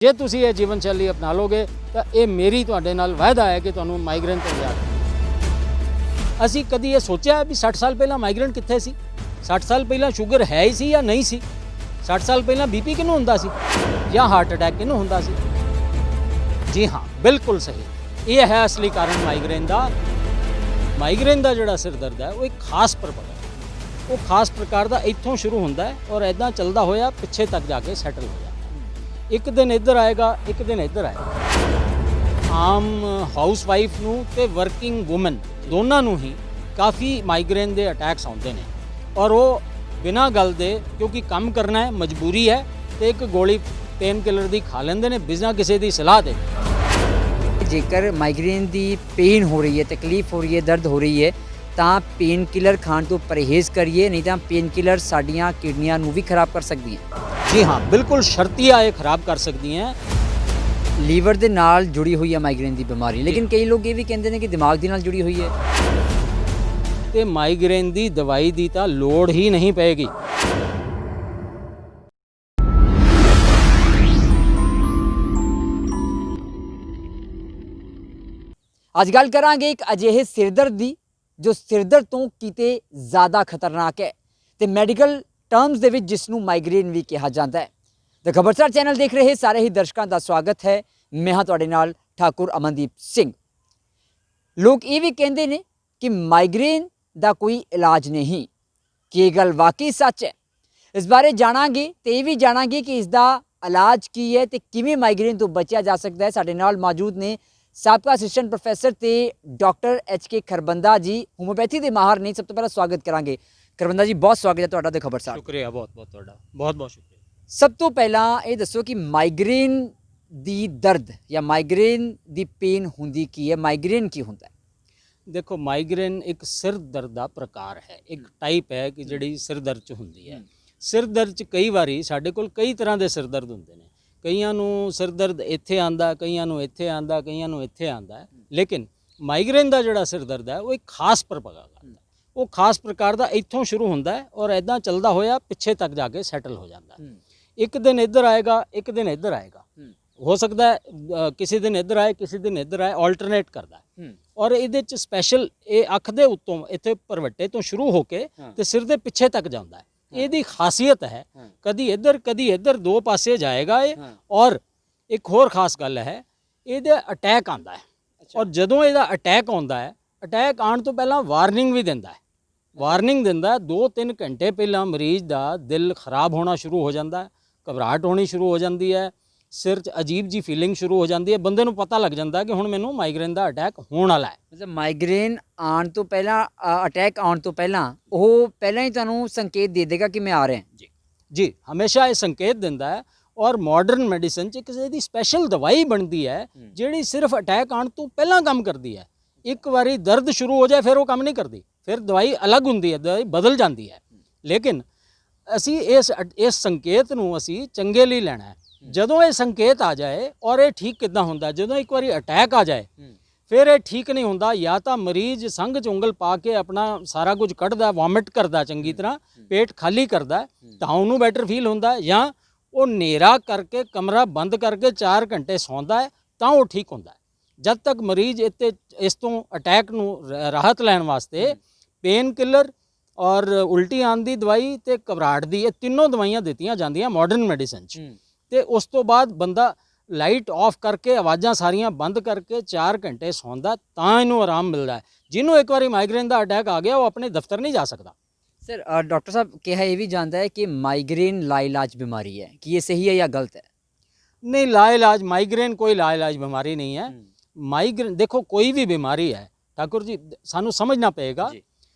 ਜੇ ਤੁਸੀਂ ਇਹ ਜੀਵਨ ਸ਼ੈਲੀ ਅਪਣਾ ਲੋਗੇ ਤਾਂ ਇਹ ਮੇਰੀ ਤੁਹਾਡੇ ਨਾਲ ਵਾਅਦਾ ਹੈ ਕਿ ਤੁਹਾਨੂੰ ਮਾਈਗ੍ਰੇਨ ਤੋਂ ਨਿਜਾਤ। ਅਸੀਂ ਕਦੀ ਇਹ ਸੋਚਿਆ ਵੀ 60 ਸਾਲ ਪਹਿਲਾਂ ਮਾਈਗ੍ਰੇਨ ਕਿੱਥੇ ਸੀ? 60 ਸਾਲ ਪਹਿਲਾਂ ਸ਼ੂਗਰ ਹੈ ਹੀ ਸੀ ਜਾਂ ਨਹੀਂ ਸੀ? 60 ਸਾਲ ਪਹਿਲਾਂ ਬੀਪੀ ਕਿਹਨੂੰ ਹੁੰਦਾ ਸੀ ਜਾਂ ਹਾਰਟ ਅਟੈਕ ਕਿਹਨੂੰ ਹੁੰਦਾ ਸੀ? ਜੀ ਹਾਂ, ਬਿਲਕੁਲ ਸਹੀ। ਇਹ ਹੈ ਅਸਲੀ ਕਾਰਨ ਮਾਈਗ੍ਰੇਨ ਦਾ। ਮਾਈਗ੍ਰੇਨ ਦਾ ਜਿਹੜਾ ਸਿਰ ਦਰਦ ਹੈ ਉਹ ਇੱਕ ਖਾਸ ਪ੍ਰਕਾਰ ਹੈ। ਉਹ ਖਾਸ ਪ੍ਰਕਾਰ ਦਾ ਇੱਥੋਂ ਸ਼ੁਰੂ ਹੁੰਦਾ ਹੈ ਔਰ ਇੱਦਾਂ ਚੱਲਦਾ ਹੋਇਆ ਪਿੱਛੇ ਤੱਕ ਜਾ ਕੇ ਸੈਟਲ ਹੋ ਜਾਂਦਾ। ਇੱਕ ਦਿਨ ਇੱਧਰ ਆਏਗਾ, ਇੱਕ ਦਿਨ ਇੱਧਰ ਆਏਗਾ। ਆਮ ਹਾਊਸ ਵਾਈਫ ਨੂੰ ਤੇ ਵਰਕਿੰਗ ਵੂਮਨ ਦੋਨਾਂ ਨੂੰ ਹੀ ਕਾਫੀ ਮਾਈਗ੍ਰੇਨ ਦੇ ਅਟੈਕਸ ਆਉਂਦੇ ਨੇ ਔਰ ਉਹ ਬਿਨਾਂ ਗੱਲ ਦੇ, ਕਿਉਂਕਿ ਕੰਮ ਕਰਨਾ ਹੈ, ਮਜਬੂਰੀ ਹੈ, ਤੇ ਇੱਕ ਗੋਲੀ ਪੇਨ ਕਿਲਰ ਦੀ ਖਾ ਲੈਂਦੇ ਨੇ ਬਿਨਾਂ ਕਿਸੇ ਦੀ ਸਲਾਹ ਦੇ। ਜੇਕਰ ਮਾਈਗ੍ਰੇਨ ਦੀ ਪੇਨ ਹੋ ਰਹੀ ਹੈ, ਤਕਲੀਫ ਹੋ ਰਹੀ ਹੈ, ਦਰਦ ਹੋ ਰਹੀ ਹੈ ਤਾਂ ਪੇਨ ਕਿਲਰ ਖਾਣ ਤੋਂ ਪਰਹੇਜ਼ ਕਰੀਏ, ਨਹੀਂ ਤਾਂ ਪੇਨ ਕਿਲਰ ਸਾਡੀਆਂ ਕਿਡਨੀਆਂ ਨੂੰ ਵੀ ਖਰਾਬ ਕਰ ਸਕਦੀਆਂ। ਜੀ ਹਾਂ, ਬਿਲਕੁਲ ਸ਼ਰਤੀਆ ਇਹ ਖਰਾਬ ਕਰ ਸਕਦੀਆਂ। ਲੀਵਰ ਦੇ ਨਾਲ ਜੁੜੀ ਹੋਈ ਹੈ ਮਾਈਗ੍ਰੇਨ ਦੀ ਬਿਮਾਰੀ, ਲੇਕਿਨ ਕਈ ਲੋਕ ਇਹ ਵੀ ਕਹਿੰਦੇ ਨੇ ਕਿ ਦਿਮਾਗ ਦੇ ਨਾਲ ਜੁੜੀ ਹੋਈ ਹੈ। ਤੇ ਮਾਈਗ੍ਰੇਨ ਦੀ ਦਵਾਈ ਦੀ ਤਾਂ ਲੋੜ ਹੀ ਨਹੀਂ ਪਏਗੀ। ਅੱਜ ਗੱਲ ਕਰਾਂਗੇ ਇੱਕ ਅਜਿਹੇ ਸਿਰਦਰਦ ਦੀ ਜੋ ਸਿਰਦਰਦ ਤੋਂ ਕਿਤੇ ਜ਼ਿਆਦਾ ਖਤਰਨਾਕ ਹੈ ਤੇ ਮੈਡੀਕਲ ਟਰਮਸ ਦੇ ਵਿੱਚ ਜਿਸ ਨੂੰ ਮਾਈਗ੍ਰੇਨ ਵੀ ਕਿਹਾ ਜਾਂਦਾ ਹੈ। ਦ ਖਬਰਸਾਰ ਚੈਨਲ ਦੇਖ ਰਹੇ ਸਾਰੇ ਹੀ ਦਰਸ਼ਕਾਂ ਦਾ ਸਵਾਗਤ ਹੈ। ਮੈਂ ਹਾਂ ਤੁਹਾਡੇ ਨਾਲ ਠਾਕੁਰ ਅਮਨਦੀਪ ਸਿੰਘ। ਲੋਕ ਇਹ ਵੀ ਕਹਿੰਦੇ ਨੇ ਕਿ ਮਾਈਗ੍ਰੇਨ ਦਾ ਕੋਈ ਇਲਾਜ ਨਹੀਂ। ਕੀ ਇਹ ਗੱਲ ਵਾਕਈ ਸੱਚ ਹੈ? ਇਸ ਬਾਰੇ ਜਾਣਾਂਗੇ ਤੇ ਇਹ ਵੀ ਜਾਣਾਂਗੇ ਕਿ ਇਸ ਦਾ ਇਲਾਜ ਕੀ ਹੈ ਤੇ ਕਿਵੇਂ ਮਾਈਗ੍ਰੇਨ ਤੋਂ ਬਚਿਆ ਜਾ ਸਕਦਾ ਹੈ। ਸਾਡੇ ਨਾਲ ਮੌਜੂਦ ਨੇ ਸਾਬਕਾ ਅਸਿਸਟੈਂਟ ਪ੍ਰੋਫੈਸਰ ਤੇ ਡਾਕਟਰ HK ਖਰਬੰਦਾ ਜੀ, ਹੋਮਿਓਪੈਥੀ ਦੇ ਮਾਹਰ ਨੇ। ਸਭ ਤੋਂ ਪਹਿਲਾਂ ਸਵਾਗਤ ਕਰਾਂਗੇ ਖਰਬੰਦਾ ਜੀ, ਬਹੁਤ ਸਵਾਗਤ ਹੈ ਤੁਹਾਡਾ ਦ ਖਬਰਸਾਰ। ਸ਼ੁਕਰੀਆ, ਬਹੁਤ ਬਹੁਤ ਤੁਹਾਡਾ, ਬਹੁਤ ਬਹੁਤ ਸ਼ੁਕਰੀਆ। ਸਭ ਤੋਂ ਪਹਿਲਾਂ ਇਹ ਦੱਸੋ ਕਿ ਮਾਈਗ੍ਰੇਨ ਦੀ ਦਰਦ ਜਾਂ ਮਾਈਗ੍ਰੇਨ ਦੀ ਪੇਨ ਹੁੰਦੀ ਕੀ ਹੈ? ਮਾਈਗ੍ਰੇਨ ਕੀ ਹੁੰਦਾ ਹੈ? ਦੇਖੋ, ਮਾਈਗ੍ਰੇਨ ਇੱਕ ਸਿਰ ਦਰਦ ਦਾ ਪ੍ਰਕਾਰ ਹੈ, ਇੱਕ ਟਾਈਪ ਹੈ ਕਿ ਜਿਹੜੀ ਸਿਰ ਦਰਦ 'ਚ ਹੁੰਦੀ ਹੈ। ਸਿਰ ਦਰਦ 'ਚ ਕਈ ਵਾਰੀ ਸਾਡੇ ਕੋਲ ਕਈ ਤਰ੍ਹਾਂ ਦੇ ਸਿਰ ਦਰਦ ਹੁੰਦੇ ਨੇ। ਕਈਆਂ ਨੂੰ ਸਿਰ ਦਰਦ ਇੱਥੇ ਆਂਦਾ, ਕਈਆਂ ਨੂੰ ਇੱਥੇ ਆਂਦਾ, ਕਈਆਂ ਨੂੰ ਇੱਥੇ ਆਂਦਾ। ਲੇਕਿਨ ਮਾਈਗ੍ਰੇਨ ਦਾ ਜਿਹੜਾ ਸਿਰ ਦਰਦ ਹੈ ਉਹ ਇੱਕ ਖਾਸ ਪ੍ਰਕਾਰ ਦਾ, ਉਹ ਖਾਸ ਪ੍ਰਕਾਰ ਦਾ ਇੱਥੋਂ ਸ਼ੁਰੂ ਹੁੰਦਾ ਹੈ ਔਰ ਇੱਦਾਂ ਚੱਲਦਾ ਹੋਇਆ ਪਿੱਛੇ ਤੱਕ ਜਾ ਕੇ ਸੈਟਲ ਹੋ ਜਾਂਦਾ। ਇੱਕ ਦਿਨ ਇੱਧਰ ਆਏਗਾ, ਇੱਕ ਦਿਨ ਇੱਧਰ ਆਏਗਾ। ਹੋ ਸਕਦਾ ਹੈ ਕਿਸੇ ਦਿਨ ਇੱਧਰ ਆਏ, ਕਿਸੇ ਦਿਨ ਇੱਧਰ ਆਏ, ਆਲਟਰਨੇਟ ਕਰਦਾ। ਔਰ ਇਹਦੇ 'ਚ ਸਪੈਸ਼ਲ ਇਹ ਅੱਖ ਦੇ ਉੱਤੋਂ ਇੱਥੇ ਭਰਵੱਟੇ ਤੋਂ ਸ਼ੁਰੂ ਹੋ ਕੇ ਤੇ ਸਿਰ ਦੇ ਪਿੱਛੇ ਤੱਕ ਜਾਂਦਾ ਹੈ। ਇਹਦੀ ਖਾਸੀਅਤ ਹੈ ਕਦੀ ਇੱਧਰ ਦੋ ਪਾਸੇ ਜਾਏਗਾ ਇਹ। ਔਰ ਇੱਕ ਹੋਰ ਖਾਸ ਗੱਲ ਹੈ, ਇਹਦੇ ਅਟੈਕ ਆਉਂਦਾ ਹੈ ਔਰ ਜਦੋਂ ਇਹਦਾ ਅਟੈਕ ਆਉਂਦਾ ਹੈ, ਅਟੈਕ ਆਉਣ ਤੋਂ ਪਹਿਲਾਂ ਵਾਰਨਿੰਗ ਵੀ ਦਿੰਦਾ ਹੈ। ਵਾਰਨਿੰਗ ਦਿੰਦਾ 2-3 ਘੰਟੇ ਪਹਿਲਾਂ ਮਰੀਜ਼ ਦਾ ਦਿਲ ਖਰਾਬ ਹੋਣਾ ਸ਼ੁਰੂ ਹੋ ਜਾਂਦਾ ਹੈ, ਘਬਰਾਹਟ ਹੋਣੀ ਸ਼ੁਰੂ ਹੋ ਜਾਂਦੀ ਹੈ, ਸਿਰ 'ਚ ਅਜੀਬ ਜੀ ਫੀਲਿੰਗ ਸ਼ੁਰੂ ਹੋ ਜਾਂਦੀ ਹੈ। ਬੰਦੇ ਨੂੰ ਪਤਾ ਲੱਗ ਜਾਂਦਾ ਕਿ ਹੁਣ ਮੈਨੂੰ ਮਾਈਗ੍ਰੇਨ ਦਾ ਅਟੈਕ ਹੋਣ ਵਾਲਾ ਹੈ। ਮਤਲਬ ਮਾਈਗ੍ਰੇਨ ਆਉਣ ਤੋਂ ਪਹਿਲਾਂ, ਅਟੈਕ ਆਉਣ ਤੋਂ ਪਹਿਲਾਂ ਉਹ ਪਹਿਲਾਂ ਹੀ ਤੁਹਾਨੂੰ ਸੰਕੇਤ ਦੇ ਦੇਗਾ ਕਿ ਮੈਂ ਆ ਰਿਹਾ। ਜੀ, ਹਮੇਸ਼ਾ ਇਹ ਸੰਕੇਤ ਦਿੰਦਾ ਹੈ। ਔਰ ਮਾਡਰਨ ਮੈਡੀਸਨ 'ਚ ਕਿਸੇ ਦੀ ਸਪੈਸ਼ਲ ਦਵਾਈ ਬਣਦੀ ਹੈ ਜਿਹੜੀ ਸਿਰਫ ਅਟੈਕ ਆਉਣ ਤੋਂ ਪਹਿਲਾਂ ਕੰਮ ਕਰਦੀ ਹੈ। ਇੱਕ ਵਾਰੀ ਦਰਦ ਸ਼ੁਰੂ ਹੋ ਜਾਏ ਫਿਰ ਉਹ ਕੰਮ ਨਹੀਂ ਕਰਦੀ, ਫਿਰ ਦਵਾਈ ਅਲੱਗ ਹੁੰਦੀ ਹੈ, ਦਵਾਈ ਬਦਲ ਜਾਂਦੀ ਹੈ। ਲੇਕਿਨ ਅਸੀਂ ਇਸ ਸੰਕੇਤ ਨੂੰ ਅਸੀਂ ਚੰਗੇ ਲਈ ਲੈਣਾ ਹੈ। ਜਦੋਂ ਇਹ ਸੰਕੇਤ ਆ ਜਾਏ, ਔਰ ਇਹ ਠੀਕ ਕਿੱਦਾਂ ਹੁੰਦਾ, ਜਦੋਂ ਇੱਕ ਵਾਰੀ ਅਟੈਕ ਆ ਜਾਏ ਫਿਰ ਇਹ ਠੀਕ ਨਹੀਂ ਹੁੰਦਾ। ਜਾਂ ਤਾਂ ਮਰੀਜ਼ ਸੰਘ 'ਚ ਉਂਗਲ ਪਾ ਕੇ ਆਪਣਾ ਸਾਰਾ ਕੁਝ ਕੱਢਦਾ, ਵੋਮਿਟ ਕਰਦਾ, ਚੰਗੀ ਤਰ੍ਹਾਂ ਪੇਟ ਖਾਲੀ ਕਰਦਾ ਤਾਂ ਉਹਨੂੰ ਬੈਟਰ ਫੀਲ ਹੁੰਦਾ, ਜਾਂ ਉਹ ਹਨੇਰਾ ਕਰਕੇ ਕਮਰਾ ਬੰਦ ਕਰਕੇ 4 ਘੰਟੇ ਸੌਂਦਾ ਹੈ ਤਾਂ ਉਹ ਠੀਕ ਹੁੰਦਾ ਹੈ। ਜਦ ਤੱਕ ਮਰੀਜ਼ ਇਸ ਤੋਂ ਅਟੈਕ ਨੂੰ ਰਾਹਤ ਲੈਣ ਵਾਸਤੇ ਪੇਨ ਕਿਲਰ ਔਰ ਉਲਟੀ ਆਉਣ ਦੀ ਦਵਾਈ ਤੇ ਘਬਰਾਹਟ ਦੀ, ਇਹ ਤਿੰਨੋਂ ਦਵਾਈਆਂ ਦਿੱਤੀਆਂ ਜਾਂਦੀਆਂ ਮਾਡਰਨ ਮੈਡੀਸਨ 'ਚ। ਤੇ ਉਸ ਤੋਂ ਬਾਅਦ ਬੰਦਾ ਲਾਈਟ ਆਫ ਕਰਕੇ, ਆਵਾਜ਼ਾਂ ਸਾਰੀਆਂ ਬੰਦ ਕਰਕੇ 4 ਘੰਟੇ ਸੌਂਦਾ ਤਾਂ ਇਹਨੂੰ ਆਰਾਮ ਮਿਲਦਾ ਹੈ। ਜਿਹਨੂੰ ਇੱਕ ਵਾਰੀ ਮਾਈਗ੍ਰੇਨ ਦਾ ਅਟੈਕ ਆ ਗਿਆ ਉਹ ਆਪਣੇ ਦਫ਼ਤਰ ਨਹੀਂ ਜਾ ਸਕਦਾ। ਸਰ, ਡਾਕਟਰ ਸਾਹਿਬ ਕਿਹਾ ਇਹ ਵੀ ਜਾਂਦਾ ਹੈ ਕਿ ਮਾਈਗ੍ਰੇਨ ਲਾਇਲਾਜ ਬਿਮਾਰੀ ਹੈ। ਕੀ ਇਹ ਸਹੀ ਹੈ ਜਾਂ ਗਲਤ ਹੈ? ਨਹੀਂ, ਲਾਇਲਾਜ ਮਾਈਗ੍ਰੇਨ ਕੋਈ ਲਾਇਲਾਜ ਬਿਮਾਰੀ ਨਹੀਂ ਹੈ। ਮਾਈਗ੍ਰੇਨ ਦੇਖੋ, ਕੋਈ ਵੀ ਬਿਮਾਰੀ ਹੈ ਠਾकुर ਜੀ, ਸਾਨੂੰ ਸਮਝਣਾ ਪਏਗਾ।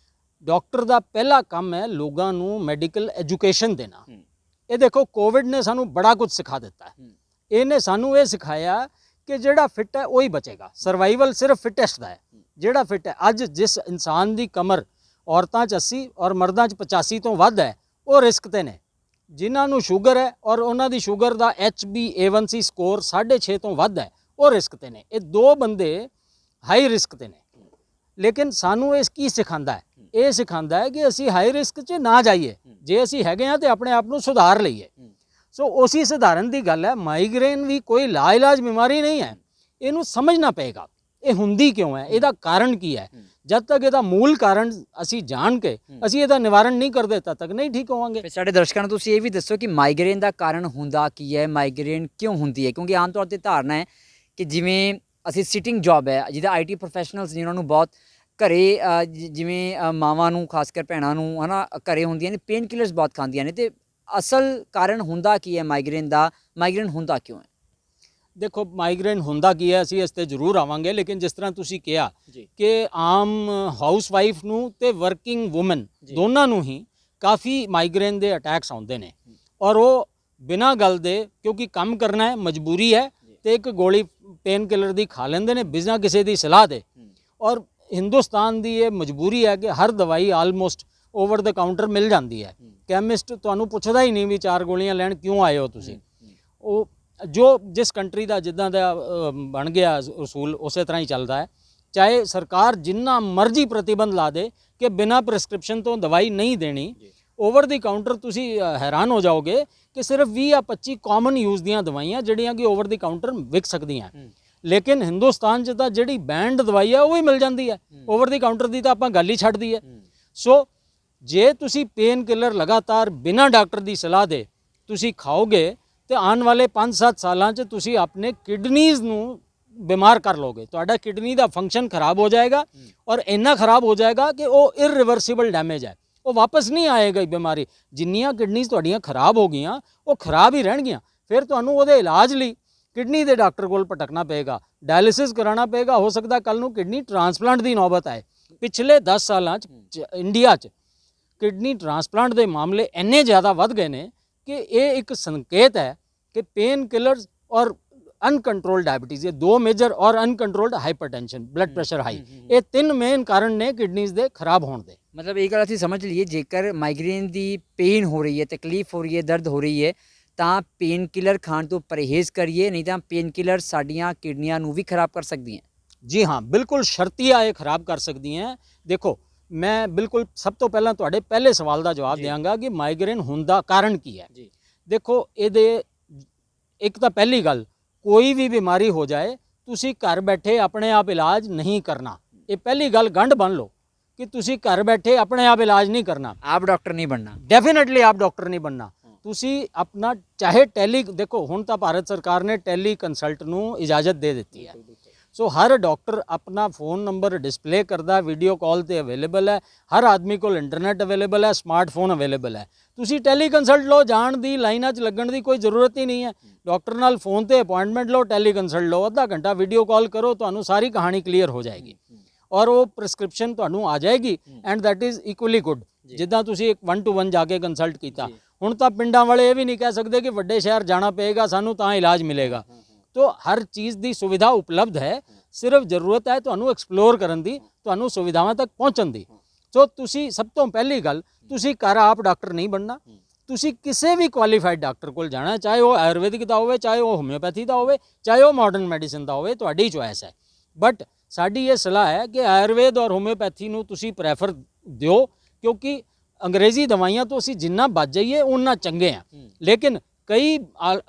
ਡਾਕਟਰ ਦਾ ਪਹਿਲਾ ਕੰਮ ਹੈ ਲੋਕਾਂ ਨੂੰ ਮੈਡੀਕਲ ਐਜੂਕੇਸ਼ਨ ਦੇਣਾ। ਇਹ ਦੇਖੋ, ਕੋਵਿਡ ਨੇ ਸਾਨੂੰ ਬੜਾ ਕੁਝ ਸਿਖਾ ਦਿੱਤਾ ਹੈ। ਇਹਨੇ ਸਾਨੂੰ ਇਹ ਸਿਖਾਇਆ ਕਿ ਜਿਹੜਾ ਫਿੱਟ ਹੈ ਉਹੀ ਬਚੇਗਾ। ਸਰਵਾਈਵਲ ਸਿਰਫ ਫਿਟੈਸਟ ਦਾ ਹੈ। ਜਿਹੜਾ ਫਿੱਟ ਹੈ, ਅੱਜ ਜਿਸ ਇਨਸਾਨ ਦੀ ਕਮਰ ਔਰਤਾਂ 'ਚ 80 ਔਰ ਮਰਦਾਂ 'ਚ 85 ਤੋਂ ਵੱਧ ਹੈ, ਉਹ ਰਿਸਕ 'ਤੇ ਨੇ। ਜਿਨ੍ਹਾਂ ਨੂੰ ਸ਼ੂਗਰ ਹੈ ਔਰ ਉਹਨਾਂ ਦੀ ਸ਼ੂਗਰ ਦਾ HbA1c ਸਕੋਰ 6.5 ਤੋਂ ਵੱਧ ਹੈ, ਉਹ ਰਿਸਕ 'ਤੇ ਨੇ। ਇਹ ਦੋ ਬੰਦੇ ਹਾਈ ਰਿਸਕ 'ਤੇ ਨੇ। ਲੇਕਿਨ ਸਾਨੂੰ ਇਹ ਕੀ ਸਿਖਾਉਂਦਾ ਹੈ? ਇਹ ਸਿਖਾਉਂਦਾ ਹੈ ਕਿ ਅਸੀਂ ਹਾਈ ਰਿਸਕ 'ਚ ਨਾ ਜਾਈਏ। ਜੇ ਅਸੀਂ ਹੈਗੇ ਹਾਂ ਤਾਂ ਆਪਣੇ ਆਪ ਨੂੰ ਸੁਧਾਰ ਲਈਏ। ਸੋ ਉਸੇ ਸਧਾਰਨ ਦੀ ਗੱਲ ਹੈ, ਮਾਈਗ੍ਰੇਨ ਵੀ ਕੋਈ ਲਾਇਲਾਜ ਬਿਮਾਰੀ ਨਹੀਂ ਹੈ। ਇਹਨੂੰ ਸਮਝਣਾ ਪਏਗਾ ਇਹ ਹੁੰਦੀ ਕਿਉਂ ਹੈ, ਇਹਦਾ ਕਾਰਨ ਕੀ ਹੈ। ਜਦ ਤੱਕ ਇਹਦਾ ਮੂਲ ਕਾਰਨ ਅਸੀਂ ਜਾਣ ਕੇ ਅਸੀਂ ਇਹਦਾ ਨਿਵਾਰਨ ਨਹੀਂ ਕਰਦੇ ਤਦ ਤੱਕ ਨਹੀਂ ਠੀਕ ਹੋਵਾਂਗੇ। ਫਿਰ ਸਾਡੇ ਦਰਸ਼ਕਾਂ ਨੂੰ ਤੁਸੀਂ ਇਹ ਵੀ ਦੱਸੋ ਕਿ ਮਾਈਗ੍ਰੇਨ ਦਾ ਕਾਰਨ ਹੁੰਦਾ ਕੀ ਹੈ, ਮਾਈਗ੍ਰੇਨ ਕਿਉਂ ਹੁੰਦੀ ਹੈ? ਕਿਉਂਕਿ ਆਮ ਤੌਰ ਤੇ ਧਾਰਨਾ ਹੈ ਕਿ ਜਿਵੇਂ ਅਸੀਂ ਸਿਟਿੰਗ ਜੌਬ ਹੈ, ਜਿਹਦਾ ਆਈਟੀ ਪ੍ਰੋਫੈਸ਼ਨਲਸ ਜਿਨ੍ਹਾਂ ਨੂੰ ਬਹੁਤ ਘਰੇ ਜਿਵੇਂ ਮਾਵਾਂ ਨੂੰ ਖਾਸ ਕਰ ਭੈਣਾਂ ਨੂੰ ਹੈ ਨਾ ਘਰੇ ਹੁੰਦੀਆਂ ਨੇ, ਪੇਨ ਕਿਲਰਸ ਬਹੁਤ ਖਾਂਦੀਆਂ ਨੇ, ਤੇ ਅਸਲ ਕਾਰਨ ਹੁੰਦਾ ਕੀ ਹੈ ਮਾਈਗ੍ਰੇਨ ਦਾ? ਮਾਈਗ੍ਰੇਨ ਹੁੰਦਾ ਕਿਉਂ ਹੈ? ਦੇਖੋ ਮਾਈਗ੍ਰੇਨ ਹੁੰਦਾ ਕੀ ਹੈ ਅਸੀਂ ਇਸ ਤੇ ਜ਼ਰੂਰ ਆਵਾਂਗੇ, ਲੇਕਿਨ ਜਿਸ ਤਰ੍ਹਾਂ ਤੁਸੀਂ ਕਿਹਾ ਕਿ ਆਮ ਹਾਊਸ ਵਾਈਫ ਨੂੰ ਤੇ ਵਰਕਿੰਗ ਵੂਮਨ ਦੋਨਾਂ ਨੂੰ ਹੀ ਕਾਫੀ ਮਾਈਗ੍ਰੇਨ ਦੇ ਅਟੈਕਸ ਆਉਂਦੇ ਨੇ, ਔਰ ਉਹ ਬਿਨਾਂ ਗੱਲ ਦੇ ਕਿਉਂਕਿ ਕੰਮ ਕਰਨਾ ਹੈ, ਮਜਬੂਰੀ ਹੈ, ਤੇ ਇੱਕ ਗੋਲੀ ਪੇਨ ਕਿਲਰ ਦੀ ਖਾ ਲੈਂਦੇ ਨੇ ਬਿਨਾਂ ਕਿਸੇ ਦੀ ਸਲਾਹ ਦੇ। ਔਰ ਹਿੰਦੁਸਤਾਨ ਦੀ ਇਹ ਮਜਬੂਰੀ ਹੈ ਕਿ ਹਰ ਦਵਾਈ ਆਲਮੋਸਟ ਓਵਰ ਦ ਕਾਊਂਟਰ ਮਿਲ ਜਾਂਦੀ ਹੈ। ਕੈਮਿਸਟ ਤੁਹਾਨੂੰ ਪੁੱਛਦਾ ਹੀ ਨਹੀਂ ਵੀ 4 ਗੋਲੀਆਂ ਲੈਣ ਕਿਉਂ ਆਏ ਹੋ ਤੁਸੀਂ। ਉਹ ਜੋ ਜਿਸ ਕੰਟਰੀ ਦਾ ਜਿੱਦਾਂ ਦਾ ਬਣ ਗਿਆ ਅਸੂਲ ਉਸੇ ਤਰ੍ਹਾਂ ਹੀ ਚੱਲਦਾ ਹੈ। ਚਾਹੇ ਸਰਕਾਰ ਜਿੰਨਾ ਮਰਜ਼ੀ ਪ੍ਰਤੀਬੰਧ ਲਾ ਦੇ ਕਿ ਬਿਨਾਂ ਪ੍ਰਿਸਕ੍ਰਿਪਸ਼ਨ ਤੋਂ ਦਵਾਈ ਨਹੀਂ ਦੇਣੀ, ਓਵਰ ਦੀ ਕਾਊਂਟਰ ਤੁਸੀਂ ਹੈਰਾਨ ਹੋ ਜਾਓਗੇ ਕਿ ਸਿਰਫ 20 ਜਾਂ 25 ਕਾਮਨ ਯੂਜ਼ ਦੀਆਂ ਦਵਾਈਆਂ ਜਿਹੜੀਆਂ ਕਿ ਓਵਰ ਦੀ ਕਾਊਂਟਰ ਵਿਕ ਸਕਦੀਆਂ, ਲੇਕਿਨ ਹਿੰਦੁਸਤਾਨ 'ਚ ਤਾਂ ਜਿਹੜੀ ਬੈਂਡ ਦਵਾਈ ਹੈ ਉਹ ਵੀ ਮਿਲ ਜਾਂਦੀ ਹੈ, ਓਵਰ ਦੀ ਕਾਊਂਟਰ ਦੀ ਤਾਂ ਆਪਾਂ ਗੱਲ ਹੀ ਛੱਡਦੀ ਹੈ। ਸੋ ਜੇ ਤੁਸੀਂ ਪੇਨ ਕਿਲਰ ਲਗਾਤਾਰ ਬਿਨਾਂ ਡਾਕਟਰ ਦੀ ਸਲਾਹ ਦੇ ਤੁਸੀਂ ਖਾਓਗੇ ਤੇ ਆਉਣ ਵਾਲੇ 5-7 ਸਾਲਾਂ 'ਚ ਤੁਸੀਂ ਆਪਣੇ ਕਿਡਨੀਜ਼ ਨੂੰ ਬਿਮਾਰ ਕਰ ਲੋਗੇ। ਤੁਹਾਡਾ ਕਿਡਨੀ ਦਾ ਫੰਕਸ਼ਨ ਖਰਾਬ ਹੋ ਜਾਏਗਾ, ਔਰ ਇੰਨਾ ਖਰਾਬ ਹੋ ਜਾਏਗਾ ਕਿ ਉਹ ਇਰਰਿਵਰਸੀਬਲ ਡੈਮੇਜ ਹੈ, ਉਹ ਵਾਪਸ ਨਹੀਂ ਆਏਗਾ ਇਹ ਬਿਮਾਰੀ। ਜਿੰਨੀਆਂ ਕਿਡਨੀਜ਼ ਤੁਹਾਡੀਆਂ ਖਰਾਬ ਹੋ ਗਈਆਂ ਉਹ ਖਰਾਬ ਹੀ ਰਹਿਣਗੀਆਂ। ਫਿਰ ਤੁਹਾਨੂੰ ਉਹਦੇ ਇਲਾਜ ਲਈ ਕਿਡਨੀ ਦੇ ਡਾਕਟਰ ਕੋਲ ਭਟਕਣਾ ਪਏਗਾ, ਡਾਇਲਿਸਿਸ ਕਰਾਉਣਾ ਪਏਗਾ, ਹੋ ਸਕਦਾ ਕੱਲ ਨੂੰ ਕਿਡਨੀ ਟ੍ਰਾਂਸਪਲਾਂਟ ਦੀ ਨੌਬਤ ਆਏ। ਪਿਛਲੇ 10 ਸਾਲਾਂ 'ਚ ਇੰਡੀਆ 'ਚ ਕਿਡਨੀ ਟ੍ਰਾਂਸਪਲਾਂਟ ਦੇ ਮਾਮਲੇ ਇੰਨੇ ਜ਼ਿਆਦਾ ਵੱਧ ਗਏ ਨੇ ਕਿ ਇਹ ਇੱਕ ਸੰਕੇਤ ਹੈ ਕਿ ਪੇਨ ਕਿਲਰਸ ਔਰ ਅਨਕੰਟਰੋਲਡ ਡਾਇਬੀਟੀਜ਼, ਇਹ 2 ਮੇਜਰ, ਔਰ uncontrolled hypertension, blood pressure high, ਇਹ 3 ਮੇਨ ਕਾਰਨ ਨੇ ਕਿਡਨੀਜ਼ ਦੇ ਖਰਾਬ ਹੋਣ ਦੇ। ਮਤਲਬ ਇਹ ਗੱਲ ਅਸੀਂ ਸਮਝ ਲਈਏ, ਜੇਕਰ ਮਾਈਗ੍ਰੇਨ ਦੀ ਪੇਨ ਹੋ ਰਹੀ ਹੈ, ਤਕਲੀਫ ਹੋ ਰਹੀ ਹੈ, ਦਰਦ ਹੋ ਰਹੀ ਹੈ, ਤਾਂ ਪੇਨ ਕਿਲਰ ਖਾਣ ਤੋਂ ਪਰਹੇਜ਼ ਕਰੀਏ, ਨਹੀਂ ਤਾਂ ਪੇਨ ਕਿਲਰ ਸਾਡੀਆਂ ਕਿਡਨੀਆਂ ਨੂੰ ਵੀ ਖਰਾਬ ਕਰ ਸਕਦੀਆਂ। ਜੀ ਹਾਂ, ਬਿਲਕੁਲ ਸ਼ਰਤੀਆ ਇਹ ਖਰਾਬ ਕਰ ਸਕਦੀਆਂ। ਦੇਖੋ ਮੈਂ ਬਿਲਕੁਲ ਸਭ ਤੋਂ ਪਹਿਲਾਂ ਤੁਹਾਡੇ ਪਹਿਲੇ ਸਵਾਲ ਦਾ ਜਵਾਬ ਦਿਆਂਗਾ ਕਿ ਮਾਈਗ੍ਰੇਨ ਹੁੰਦਾ ਕਾਰਨ ਕੀ ਹੈ। ਦੇਖੋ ਇਹਦੇ ਇੱਕ ਤਾਂ ਪਹਿਲੀ ਗੱਲ, ਕੋਈ ਵੀ ਬਿਮਾਰੀ ਹੋ ਜਾਏ ਤੁਸੀਂ ਘਰ ਬੈਠੇ ਆਪਣੇ ਆਪ ਇਲਾਜ ਨਹੀਂ ਕਰਨਾ। ਇਹ ਪਹਿਲੀ ਗੱਲ ਗੰਢ ਬੰਨ੍ਹ ਲਓ ਕਿ ਤੁਸੀਂ ਘਰ ਬੈਠੇ ਆਪਣੇ ਆਪ ਇਲਾਜ ਨਹੀਂ ਕਰਨਾ, ਆਪ ਡਾਕਟਰ ਨਹੀਂ ਬਣਨਾ, ਡੈਫੀਨੇਟਲੀ ਆਪ ਡਾਕਟਰ ਨਹੀਂ ਬਣਨਾ। ਤੁਸੀਂ ਆਪਣਾ ਚਾਹੇ ਦੇਖੋ ਹੁਣ ਤਾਂ ਭਾਰਤ ਸਰਕਾਰ ਨੇ ਟੈਲੀ ਕੰਸਲਟ ਨੂੰ ਇਜਾਜ਼ਤ ਦੇ ਦਿੱਤੀ ਹੈ। ਸੋ ਹਰ ਡਾਕਟਰ ਆਪਣਾ ਫ਼ੋਨ ਨੰਬਰ ਡਿਸਪਲੇ ਕਰਦਾ, ਵੀਡੀਓ ਕਾਲ ਤੇ ਅਵੇਲੇਬਲ ਹੈ, ਹਰ ਆਦਮੀ ਕੋਲ ਇੰਟਰਨੈਟ ਅਵੇਲੇਬਲ ਹੈ, ਸਮਾਰਟਫੋਨ ਅਵੇਲੇਬਲ ਹੈ। ਤੁਸੀਂ ਟੈਲੀ ਕੰਸਲਟ ਲਓ, ਜਾਣ ਦੀ ਲਾਈਨਾਂ 'ਚ ਲੱਗਣ ਦੀ ਕੋਈ ਜ਼ਰੂਰਤ ਹੀ ਨਹੀਂ ਹੈ। ਡਾਕਟਰ ਨਾਲ ਫੋਨ ਤੇ ਅਪਾਇੰਟਮੈਂਟ ਲਓ, ਟੈਲੀ ਕੰਸਲਟ ਲਓ, ਅੱਧਾ ਘੰਟਾ ਵੀਡੀਓ ਕਾਲ ਕਰੋ, ਤੁਹਾਨੂੰ ਸਾਰੀ ਕਹਾਣੀ ਕਲੀਅਰ ਹੋ ਜਾਏਗੀ ਔਰ ਉਹ ਪ੍ਰਿਸਕ੍ਰਿਪਸ਼ਨ ਤੁਹਾਨੂੰ ਆ ਜਾਏਗੀ, and that is equally good. ਜਿੱਦਾਂ ਤੁਸੀਂ ਇੱਕ 1-to-1 ਜਾ ਕੇ ਕੰਸਲਟ ਕੀਤਾ, ਹੁਣ ਤਾਂ ਪਿੰਡਾਂ ਵਾਲੇ ਇਹ ਵੀ ਨਹੀਂ ਕਹਿ ਸਕਦੇ ਕਿ ਵੱਡੇ ਸ਼ਹਿਰ ਜਾਣਾ ਪਏਗਾ ਸਾਨੂੰ ਤਾਂ ਇਲਾਜ ਮਿਲੇਗਾ। ਤੋ ਹਰ ਚੀਜ਼ ਦੀ ਸੁਵਿਧਾ ਉਪਲਬਧ ਹੈ, ਸਿਰਫ ਜ਼ਰੂਰਤ ਹੈ ਤੁਹਾਨੂੰ ਐਕਸਪਲੋਰ ਕਰਨ ਦੀ, ਤੁਹਾਨੂੰ ਸੁਵਿਧਾਵਾਂ ਤੱਕ ਪਹੁੰਚਣ ਦੀ। ਸੋ ਤੁਸੀਂ ਸਭ ਤੋਂ ਪਹਿਲੀ ਗੱਲ, ਤੁਸੀਂ ਘਰ ਆਪ ਡਾਕਟਰ ਨਹੀਂ ਬਣਨਾ, ਤੁਸੀਂ ਕਿਸੇ ਵੀ ਕੁਆਲੀਫਾਈਡ ਡਾਕਟਰ ਕੋਲ ਜਾਣਾ, ਚਾਹੇ ਉਹ ਆਯੁਰਵੈਦਿਕ ਦਾ ਹੋਵੇ, ਚਾਹੇ ਉਹ ਹੋਮਿਓਪੈਥੀ ਦਾ ਹੋਵੇ, ਚਾਹੇ ਉਹ ਮਾਡਰਨ ਮੈਡੀਸਨ ਦਾ ਹੋਵੇ, ਤੁਹਾਡੀ ਚੁਆਇਸ ਹੈ। ਬਟ ਸਾਡੀ ਇਹ ਸਲਾਹ ਹੈ ਕਿ ਆਯੁਰਵੇਦ ਔਰ ਹੋਮਿਓਪੈਥੀ ਨੂੰ ਤੁਸੀਂ ਪ੍ਰੈਫਰ ਦਿਓ, ਕਿਉਂਕਿ ਅੰਗਰੇਜ਼ੀ ਦਵਾਈਆਂ ਤੋਂ ਅਸੀਂ ਜਿੰਨਾ ਬਚ ਜਾਈਏ ਉਨਾ ਚੰਗੇ ਆ। ਲੇਕਿਨ ਕਈ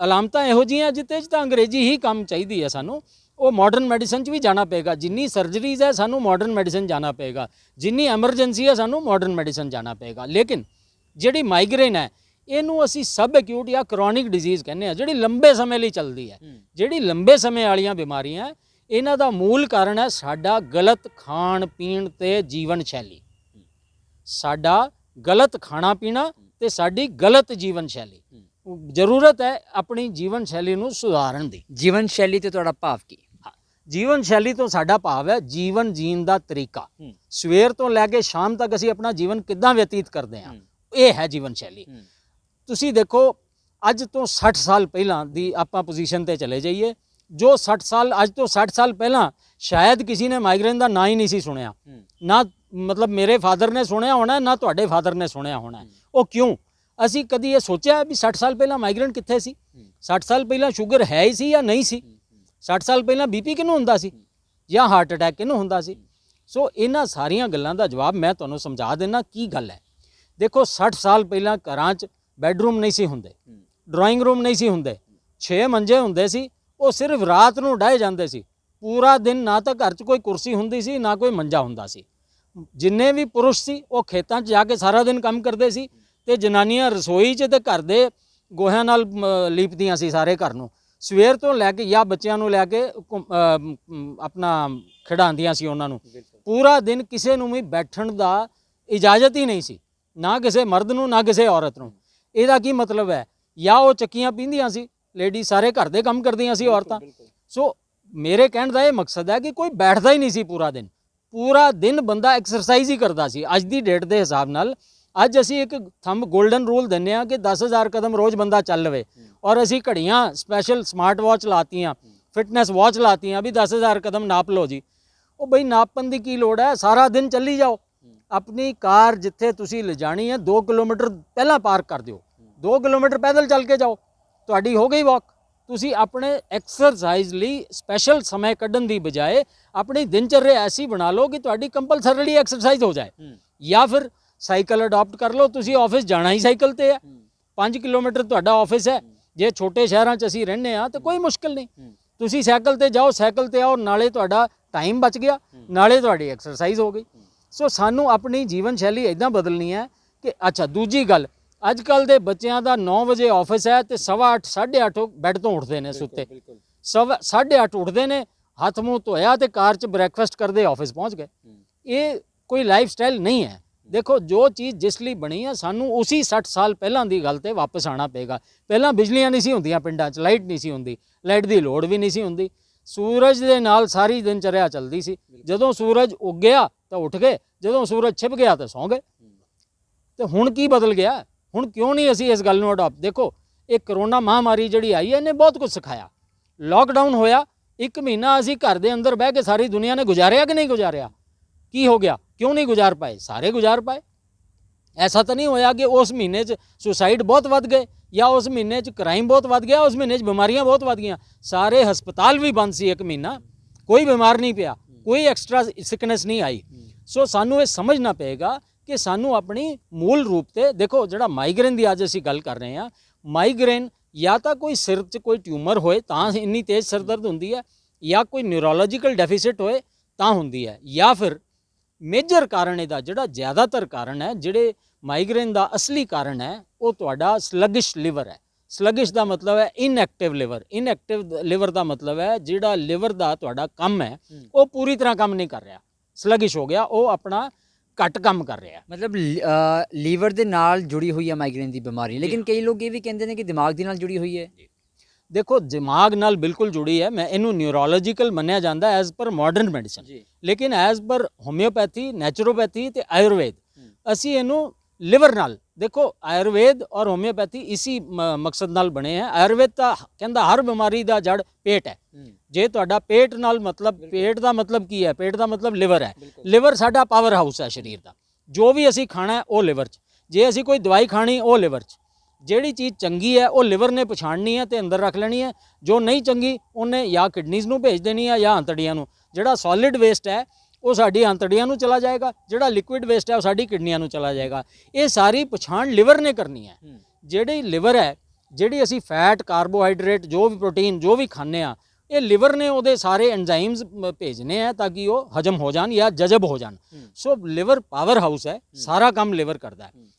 ਅਲਾਮਤਾਂ ਇਹੋ ਜਿਹੀਆਂ ਜਿੱਤੇ 'ਚ ਤਾਂ ਅੰਗਰੇਜ਼ੀ ਹੀ ਕੰਮ ਚਾਹੀਦੀ ਹੈ ਸਾਨੂੰ, ਉਹ ਮਾਡਰਨ ਮੈਡੀਸਨ 'ਚ ਵੀ ਜਾਣਾ ਪਏਗਾ। ਜਿੰਨੀ ਸਰਜਰੀਜ਼ ਹੈ ਸਾਨੂੰ ਮਾਡਰਨ ਮੈਡੀਸਨ ਜਾਣਾ ਪਏਗਾ, ਜਿੰਨੀ ਐਮਰਜੈਂਸੀ ਹੈ ਸਾਨੂੰ ਮਾਡਰਨ ਮੈਡੀਸਨ ਜਾਣਾ ਪਏਗਾ। ਲੇਕਿਨ ਜਿਹੜੀ ਮਾਈਗ੍ਰੇਨ ਹੈ ਇਹਨੂੰ ਅਸੀਂ ਸਬ ਐਕਿਊਟ ਜਾਂ ਕਰੋਨਿਕ ਡਿਜ਼ੀਜ਼ ਕਹਿੰਦੇ ਆ, ਜਿਹੜੀ ਲੰਬੇ ਸਮੇਂ ਲਈ ਚੱਲਦੀ ਹੈ। ਜਿਹੜੀ ਲੰਬੇ ਸਮੇਂ ਵਾਲੀਆਂ ਬਿਮਾਰੀਆਂ, ਇਹਨਾਂ ਦਾ ਮੂਲ ਕਾਰਨ ਹੈ ਸਾਡਾ ਗਲਤ ਖਾਣ ਪੀਣ ਤੇ ਜੀਵਨ ਸ਼ੈਲੀ, ਸਾਡਾ ਗਲਤ ਖਾਣਾ ਪੀਣਾ ਤੇ ਸਾਡੀ ਗਲਤ ਜੀਵਨ ਸ਼ੈਲੀ। ਜ਼ਰੂਰਤ ਹੈ ਆਪਣੀ ਜੀਵਨ ਸ਼ੈਲੀ ਨੂੰ ਸੁਧਾਰਨ ਦੀ। ਜੀਵਨ ਸ਼ੈਲੀ ਤੇ ਤੁਹਾਡਾ ਭਾਵ ਕੀ? ਜੀਵਨ ਸ਼ੈਲੀ ਤੋਂ ਸਾਡਾ ਭਾਵ ਹੈ ਜੀਵਨ ਜੀਣ ਦਾ ਤਰੀਕਾ। ਸਵੇਰ ਤੋਂ ਲੈ ਕੇ ਸ਼ਾਮ ਤੱਕ ਅਸੀਂ ਆਪਣਾ ਜੀਵਨ ਕਿੱਦਾਂ ਬਤੀਤ ਕਰਦੇ ਹਾਂ, ਇਹ ਹੈ ਜੀਵਨ ਸ਼ੈਲੀ। ਤੁਸੀਂ ਦੇਖੋ ਅੱਜ ਤੋਂ 60 ਸਾਲ ਪਹਿਲਾਂ ਦੀ ਆਪਾਂ ਪੋਜੀਸ਼ਨ ਤੇ ਚਲੇ ਜਾਈਏ, ਜੋ 60 ਸਾਲ ਅੱਜ ਤੋਂ 60 ਸਾਲ ਪਹਿਲਾਂ ਸ਼ਾਇਦ ਕਿਸੇ ਨੇ ਮਾਈਗ੍ਰੇਨ ਦਾ ਨਾਂ ਹੀ ਨਹੀਂ ਸੀ ਸੁਣਿਆ, ਨਾ ਮਤਲਬ ਮੇਰੇ ਫਾਦਰ ਨੇ ਸੁਣਿਆ ਹੋਣਾ, ਨਾ ਤੁਹਾਡੇ ਫਾਦਰ ਨੇ ਸੁਣਿਆ ਹੋਣਾ। ਉਹ ਕਿਉਂ? ਅਸੀਂ ਕਦੀ ਇਹ ਸੋਚਿਆ ਵੀ 60 ਸਾਲ ਪਹਿਲਾਂ ਮਾਈਗ੍ਰੇਨ ਕਿੱਥੇ ਸੀ? 60 ਸਾਲ ਪਹਿਲਾਂ ਸ਼ੂਗਰ ਹੈ ਹੀ ਸੀ ਜਾਂ ਨਹੀਂ ਸੀ? 60 ਸਾਲ ਪਹਿਲਾਂ ਬੀਪੀ ਕਿਹਨੂੰ ਹੁੰਦਾ ਸੀ ਜਾਂ ਹਾਰਟ ਅਟੈਕ ਕਿਹਨੂੰ ਹੁੰਦਾ ਸੀ? ਸੋ ਇਹਨਾਂ ਸਾਰੀਆਂ ਗੱਲਾਂ ਦਾ ਜਵਾਬ ਮੈਂ ਤੁਹਾਨੂੰ ਸਮਝਾ ਦੇਣਾ ਕੀ ਗੱਲ ਹੈ। ਦੇਖੋ 60 ਸਾਲ ਪਹਿਲਾਂ ਘਰਾਂ 'ਚ ਬੈਡਰੂਮ ਨਹੀਂ ਸੀ ਹੁੰਦੇ, ਡਰਾਇੰਗ ਰੂਮ ਨਹੀਂ ਸੀ ਹੁੰਦੇ, 6 ਮੰਜੇ ਹੁੰਦੇ ਸੀ, ਉਹ ਸਿਰਫ ਰਾਤ ਨੂੰ ਡਾਏ ਜਾਂਦੇ ਸੀ। ਪੂਰਾ ਦਿਨ ਨਾ ਤਾਂ ਘਰ 'ਚ ਕੋਈ ਕੁਰਸੀ ਹੁੰਦੀ ਸੀ, ਨਾ ਕੋਈ ਮੰਜਾ ਹੁੰਦਾ ਸੀ। ਜਿੰਨੇ ਵੀ ਪੁਰਸ਼ ਸੀ ਉਹ ਖੇਤਾਂ 'ਚ ਜਾ ਕੇ ਸਾਰਾ ਦਿਨ ਕੰਮ ਕਰਦੇ ਸੀ, ਤੇ ਜਨਾਨੀਆਂ ਰਸੋਈ 'ਚ ਤੇ ਘਰ ਦੇ ਗੋਹਿਆਂ ਨਾਲ ਲੀਪਦੀਆਂ ਸੀ ਸਾਰੇ ਘਰ ਨੂੰ। ਸਵੇਰ ਤੋਂ ਲੈ ਕੇ ਜਾਂ ਬੱਚਿਆਂ ਨੂੰ ਲੈ ਕੇ ਆਪਣਾ ਖਿਡਾਉਂਦੀਆਂ ਸੀ ਉਹਨਾਂ ਨੂੰ। ਪੂਰਾ ਦਿਨ ਕਿਸੇ ਨੂੰ ਵੀ ਬੈਠਣ ਦਾ ਇਜਾਜ਼ਤ ਹੀ ਨਹੀਂ ਸੀ, ਨਾ ਕਿਸੇ ਮਰਦ ਨੂੰ ਨਾ ਕਿਸੇ ਔਰਤ ਨੂੰ। ਇਹਦਾ ਕੀ ਮਤਲਬ ਹੈ? ਜਾਂ ਉਹ ਚੱਕੀਆਂ ਪੀਂਦੀਆਂ ਸੀ, ਲੇਡੀ ਸਾਰੇ ਘਰ ਦੇ ਕੰਮ ਕਰਦੀਆਂ ਸੀ ਔਰਤਾਂ। ਸੋ ਮੇਰੇ ਕਹਿਣ ਦਾ ਇਹ ਮਕਸਦ ਹੈ ਕਿ ਕੋਈ ਬੈਠਦਾ ਹੀ ਨਹੀਂ ਸੀ ਪੂਰਾ ਦਿਨ ਬੰਦਾ ਐਕਸਰਸਾਈਜ਼ ਹੀ ਕਰਦਾ ਸੀ। ਅੱਜ ਦੀ ਡੇਟ ਦੇ ਹਿਸਾਬ ਨਾਲ ਅੱਜ ਅਸੀਂ ਇੱਕ ਥੰਬ 골ਡਨ ਰੂਲ ਦਿੰਦੇ ਹਾਂ ਕਿ 10,000 ਕਦਮ ਰੋਜ਼ ਬੰਦਾ ਚੱਲ ਲਵੇ, ਔਰ ਅਸੀਂ ਘੜੀਆਂ ਸਪੈਸ਼ਲ ਸਮਾਰਟ ਵਾਚ ਲਾਤੀਆਂ, ਫਿਟਨੈਸ ਵਾਚ ਲਾਤੀਆਂ ਵੀ 10,000 ਕਦਮ ਨਾਪ ਲਓ ਜੀ। ਉਹ ਬਈ ਨਾਪਣ ਦੀ ਕੀ ਲੋੜ ਹੈ? ਸਾਰਾ ਦਿਨ ਚੱਲੀ ਜਾਓ। ਆਪਣੀ ਕਾਰ ਜਿੱਥੇ ਤੁਸੀਂ ਲਿਜਾਣੀ ਹੈ 2 ਕਿਲੋਮੀਟਰ ਪਹਿਲਾਂ ਪਾਰਕ ਕਰ ਦਿਓ, 2 ਕਿਲੋਮੀਟਰ ਪੈਦਲ ਚੱਲ ਕੇ ਜਾਓ, ਤੁਹਾਡੀ ਹੋ ਗਈ ਵਾਕ। ਤੁਸੀਂ ਆਪਣੇ ਐਕਸਰਸਾਈਜ਼ ਲਈ ਸਪੈਸ਼ਲ ਸਮੇਂ ਕੱਢਣ ਦੀ ਬਜਾਏ ਆਪਣੀ ਦਿਨਚਰਿਆ ਐਸੀ ਬਣਾ ਲਓ ਕਿ ਤੁਹਾਡੀ ਕੰਪਲਸਰੀਲੀ ਐਕਸਰਸਾਈਜ਼ ਹੋ ਜਾਏ। ਜਾਂ ਫਿਰ ਸਾਈਕਲ ਅਡਾਪਟ ਕਰ ਲਓ, ਤੁਸੀਂ ਆਫਿਸ ਜਾਣਾ ਹੀ ਸਾਈਕਲ ਤੇ ਹੈ, 5 ਕਿਲੋਮੀਟਰ ਤੁਹਾਡਾ ਆਫਿਸ ਹੈ। ਜੇ ਛੋਟੇ ਸ਼ਹਿਰਾਂ 'ਚ ਅਸੀਂ ਰਹਿੰਦੇ ਹਾਂ ਤਾਂ ਕੋਈ ਮੁਸ਼ਕਿਲ ਨਹੀਂ, ਤੁਸੀਂ ਸਾਈਕਲ ਤੇ ਜਾਓ, ਸਾਈਕਲ ਤੇ ਆਓ, ਨਾਲੇ ਤੁਹਾਡਾ ਟਾਈਮ ਬਚ ਗਿਆ, ਨਾਲੇ ਤੁਹਾਡੀ ਐਕਸਰਸਾਈਜ਼ ਹੋ ਗਈ। ਸੋ ਸਾਨੂੰ ਆਪਣੀ ਜੀਵਨ ਸ਼ੈਲੀ ਇੱਦਾਂ ਬਦਲਣੀ ਹੈ ਕਿ ਅੱਛਾ, ਦੂਜੀ ਗੱਲ, ਅੱਜ ਕੱਲ੍ਹ ਦੇ ਬੱਚਿਆਂ ਦਾ 9 ਵਜੇ ਆਫਿਸ ਹੈ ਤੇ 8:15 8:30 ਬੈੱਡ ਤੋਂ ਉੱਠਦੇ ਨੇ ਸੁੱਤੇ, 8:30 ਉੱਠਦੇ ਨੇ, ਹੱਥ ਮੂੰਹ ਧੋਇਆ ਤੇ ਕਾਰ 'ਚ ਬ੍ਰੈਕਫਾਸਟ ਕਰਦੇ ਆਫਿਸ ਪਹੁੰਚ ਗਏ। ਇਹ ਕੋਈ ਲਾਈਫ ਸਟਾਈਲ ਨਹੀਂ ਹੈ। ਦੇਖੋ, ਜੋ ਚੀਜ਼ ਜਿਸ ਲਈ ਬਣੀ ਹੈ ਸਾਨੂੰ ਉਸੇ 60 ਸਾਲ ਪਹਿਲਾਂ ਦੀ ਗੱਲ ਤੇ ਵਾਪਸ ਆਉਣਾ ਪਏਗਾ। ਪਹਿਲਾਂ ਬਿਜਲੀਆਂ ਨਹੀਂ ਸੀ ਹੁੰਦੀਆਂ ਪਿੰਡਾਂ 'ਚ, ਲਾਈਟ ਨਹੀਂ ਸੀ ਹੁੰਦੀ, ਲਾਈਟ ਦੀ ਲੋੜ ਵੀ ਨਹੀਂ ਸੀ ਹੁੰਦੀ, ਸੂਰਜ ਦੇ ਨਾਲ ਸਾਰੀ ਦਿਨਚਰਿਆ ਚੱਲਦੀ ਸੀ। ਜਦੋਂ ਸੂਰਜ ਉੱਗਿਆ ਤਾਂ ਉੱਠ ਗਏ, ਜਦੋਂ ਸੂਰਜ ਛਿਪ ਗਿਆ ਤਾਂ ਸੌਂ ਗਏ। ਤੇ ਹੁਣ ਕੀ ਬਦਲ ਗਿਆ? ਹੁਣ ਕਿਉਂ ਨਹੀਂ ਅਸੀਂ ਇਸ ਗੱਲ ਨੂੰ ਅਡਾਪਟ? ਦੇਖੋ, ਇਹ ਕਰੋਨਾ ਮਹਾਮਾਰੀ ਜਿਹੜੀ ਆਈ ਹੈ ਇਹਨੇ ਬਹੁਤ ਕੁਝ ਸਿਖਾਇਆ। ਲੋਕਡਾਊਨ ਹੋਇਆ, 1 ਮਹੀਨਾ ਅਸੀਂ ਘਰ ਦੇ ਅੰਦਰ ਬਹਿ ਕੇ ਸਾਰੀ ਦੁਨੀਆ ਨੇ ਗੁਜ਼ਾਰਿਆ ਕਿ ਨਹੀਂ ਗੁਜ਼ਾਰਿਆ? ਕੀ ਹੋ ਗਿਆ? ਕਿਉਂ ਨਹੀਂ ਗੁਜ਼ਾਰ ਪਾਏ? ਸਾਰੇ ਗੁਜ਼ਾਰ ਪਾਏ। ਐਸਾ ਤਾਂ ਨਹੀਂ ਹੋਇਆ ਕਿ ਉਸ ਮਹੀਨੇ 'ਚ ਸੁਸਾਈਡ ਬਹੁਤ ਵੱਧ ਗਏ ਜਾਂ ਉਸ ਮਹੀਨੇ 'ਚ ਕ੍ਰਾਈਮ ਬਹੁਤ ਵੱਧ ਗਿਆ, ਉਸ ਮਹੀਨੇ 'ਚ ਬਿਮਾਰੀਆਂ ਬਹੁਤ ਵੱਧ ਗਈਆਂ। ਸਾਰੇ ਹਸਪਤਾਲ ਵੀ ਬੰਦ ਸੀ 1 ਮਹੀਨਾ, ਕੋਈ ਬਿਮਾਰ ਨਹੀਂ ਪਿਆ, ਕੋਈ ਐਕਸਟਰਾ ਸਿਕਨੈਸ ਨਹੀਂ ਆਈ। ਸੋ ਸਾਨੂੰ ਇਹ ਸਮਝਣਾ ਪਏਗਾ ਕਿ ਸਾਨੂੰ ਆਪਣੀ ਮੂਲ ਰੂਪ ਤੇ ਦੇਖੋ, ਜਿਹੜਾ ਮਾਈਗ੍ਰੇਨ ਦੀ ਅੱਜ ਅਸੀਂ ਗੱਲ ਕਰ ਰਹੇ ਹਾਂ, ਮਾਈਗ੍ਰੇਨ ਜਾਂ ਤਾਂ ਕੋਈ ਸਿਰ 'ਚ ਕੋਈ ਟਿਊਮਰ ਹੋਏ ਤਾਂ ਇੰਨੀ ਤੇਜ਼ ਸਿਰ ਦਰਦ ਹੁੰਦੀ ਹੈ, ਜਾਂ ਕੋਈ ਨਿਊਰੋਲੋਜੀਕਲ ਡੈਫੀਸਿਟ ਹੋਏ ਤਾਂ ਹੁੰਦੀ ਹੈ, ਜਾਂ ਫਿਰ ਮੇਜਰ ਕਾਰਨ ਇਹਦਾ ਜਿਹੜਾ ਜ਼ਿਆਦਾਤਰ ਕਾਰਨ ਹੈ, ਜਿਹੜੇ ਮਾਈਗ੍ਰੇਨ ਦਾ ਅਸਲੀ ਕਾਰਨ ਹੈ, ਉਹ ਤੁਹਾਡਾ ਸਲੱਗਿਸ਼ ਲਿਵਰ ਹੈ। ਸਲੱਗਿਸ਼ ਦਾ ਮਤਲਬ ਹੈ ਇਨਐਕਟਿਵ ਲਿਵਰ। ਇਨਐਕਟਿਵ ਲਿਵਰ ਦਾ ਮਤਲਬ ਹੈ ਜਿਹੜਾ ਲਿਵਰ ਦਾ ਤੁਹਾਡਾ ਕੰਮ ਹੈ ਉਹ ਪੂਰੀ ਤਰ੍ਹਾਂ ਕੰਮ ਨਹੀਂ ਕਰ ਰਿਹਾ, ਸਲੱਗਿਸ਼ ਹੋ ਗਿਆ, ਉਹ ਆਪਣਾ ਘੱਟ ਕੰਮ ਕਰ ਰਿਹਾ। ਮਤਲਬ ਲੀਵਰ ਦੇ ਨਾਲ ਜੁੜੀ ਹੋਈ ਹੈ ਮਾਈਗ੍ਰੇਨ ਦੀ ਬਿਮਾਰੀ, ਲੇਕਿਨ ਕਈ ਲੋਕ ਇਹ ਵੀ ਕਹਿੰਦੇ ਨੇ ਕਿ ਦਿਮਾਗ ਦੇ ਨਾਲ ਜੁੜੀ ਹੋਈ ਹੈ। ਦੇਖੋ, ਦਿਮਾਗ ਨਾਲ ਬਿਲਕੁਲ ਜੁੜੀ ਹੈ। ਮੈਂ ਇਹਨੂੰ ਨਿਊਰੋਲੋਜੀਕਲ ਮੰਨਿਆ ਜਾਂਦਾ ਐਜ਼ ਪਰ ਮਾਡਰਨ ਮੈਡੀਸਨ, ਲੇਕਿਨ ਐਜ਼ ਪਰ ਹੋਮਿਓਪੈਥੀ, ਨੈਚੁਰੋਪੈਥੀ ਤੇ ਆਯੁਰਵੇਦ ਅਸੀਂ ਇਹਨੂੰ ਲਿਵਰ ਨਾਲ, ਦੇਖੋ ਆਯੁਰਵੇਦ ਔਰ ਹੋਮਿਓਪੈਥੀ ਇਸੀ ਮਕਸਦ ਨਾਲ ਬਣੇ ਹੈ। ਆਯੁਰਵੇਦ ਤਾਂ ਕਹਿੰਦਾ ਹਰ ਬਿਮਾਰੀ ਦਾ ਜੜ ਪੇਟ ਹੈ। ਜੇ ਤੁਹਾਡਾ ਪੇਟ ਨਾਲ ਮਤਲਬ, ਪੇਟ ਦਾ ਮਤਲਬ ਕੀ ਹੈ? ਪੇਟ ਦਾ ਮਤਲਬ ਲਿਵਰ ਹੈ। ਲਿਵਰ ਸਾਡਾ ਪਾਵਰ ਹਾਊਸ ਹੈ ਸਰੀਰ ਦਾ। ਜੋ ਵੀ ਅਸੀਂ ਖਾਣਾ ਉਹ ਲਿਵਰ 'ਚ, ਜੇ ਅਸੀਂ ਕੋਈ ਦਵਾਈ ਖਾਣੀ ਉਹ ਲਿਵਰ 'ਚ। ਜਿਹੜੀ ਚੀਜ਼ ਚੰਗੀ ਹੈ ਉਹ ਲਿਵਰ ਨੇ ਪਛਾਣਨੀ ਹੈ ਤੇ ਅੰਦਰ ਰੱਖ ਲੈਣੀ ਹੈ, ਜੋ ਨਹੀਂ ਚੰਗੀ ਉਹਨੇ ਜਾਂ ਕਿਡਨੀਜ਼ ਨੂੰ ਭੇਜ ਦੇਣੀ ਹੈ ਜਾਂ ਅੰਤੜੀਆਂ ਨੂੰ। ਜਿਹੜਾ ਸੋਲਿਡ ਵੇਸਟ ਹੈ ਉਹ ਸਾਡੀ ਅੰਤੜੀਆਂ ਨੂੰ ਚਲਾ ਜਾਏਗਾ, ਜਿਹੜਾ ਲਿਕੁਇਡ ਵੇਸਟ ਹੈ ਉਹ ਸਾਡੀ ਕਿਡਨੀਆਂ ਨੂੰ ਚਲਾ ਜਾਏਗਾ। ਇਹ ਸਾਰੀ ਪਛਾਣ ਲਿਵਰ ਨੇ ਕਰਨੀ ਹੈ। ਜਿਹੜੀ ਲਿਵਰ ਹੈ, ਜਿਹੜੀ ਅਸੀਂ ਫੈਟ, ਕਾਰਬੋਹਾਈਡਰੇਟ, ਜੋ ਵੀ ਪ੍ਰੋਟੀਨ ਜੋ ਵੀ ਖਾਂਦੇ ਆ, ਇਹ ਲਿਵਰ ਨੇ ਉਹਦੇ ਸਾਰੇ ਐਂਜ਼ਾਈਮਸ ਭੇਜਨੇ ਆ ਤਾਂ ਕਿ ਉਹ ਹਜਮ ਹੋ ਜਾਣ ਜਾਂ ਜਜ਼ਬ ਹੋ ਜਾਣ। ਸੋ ਲਿਵਰ ਪਾਵਰ ਹਾਊਸ ਹੈ, ਸਾਰਾ ਕੰਮ ਲਿਵਰ ਕਰਦਾ ਹੈ।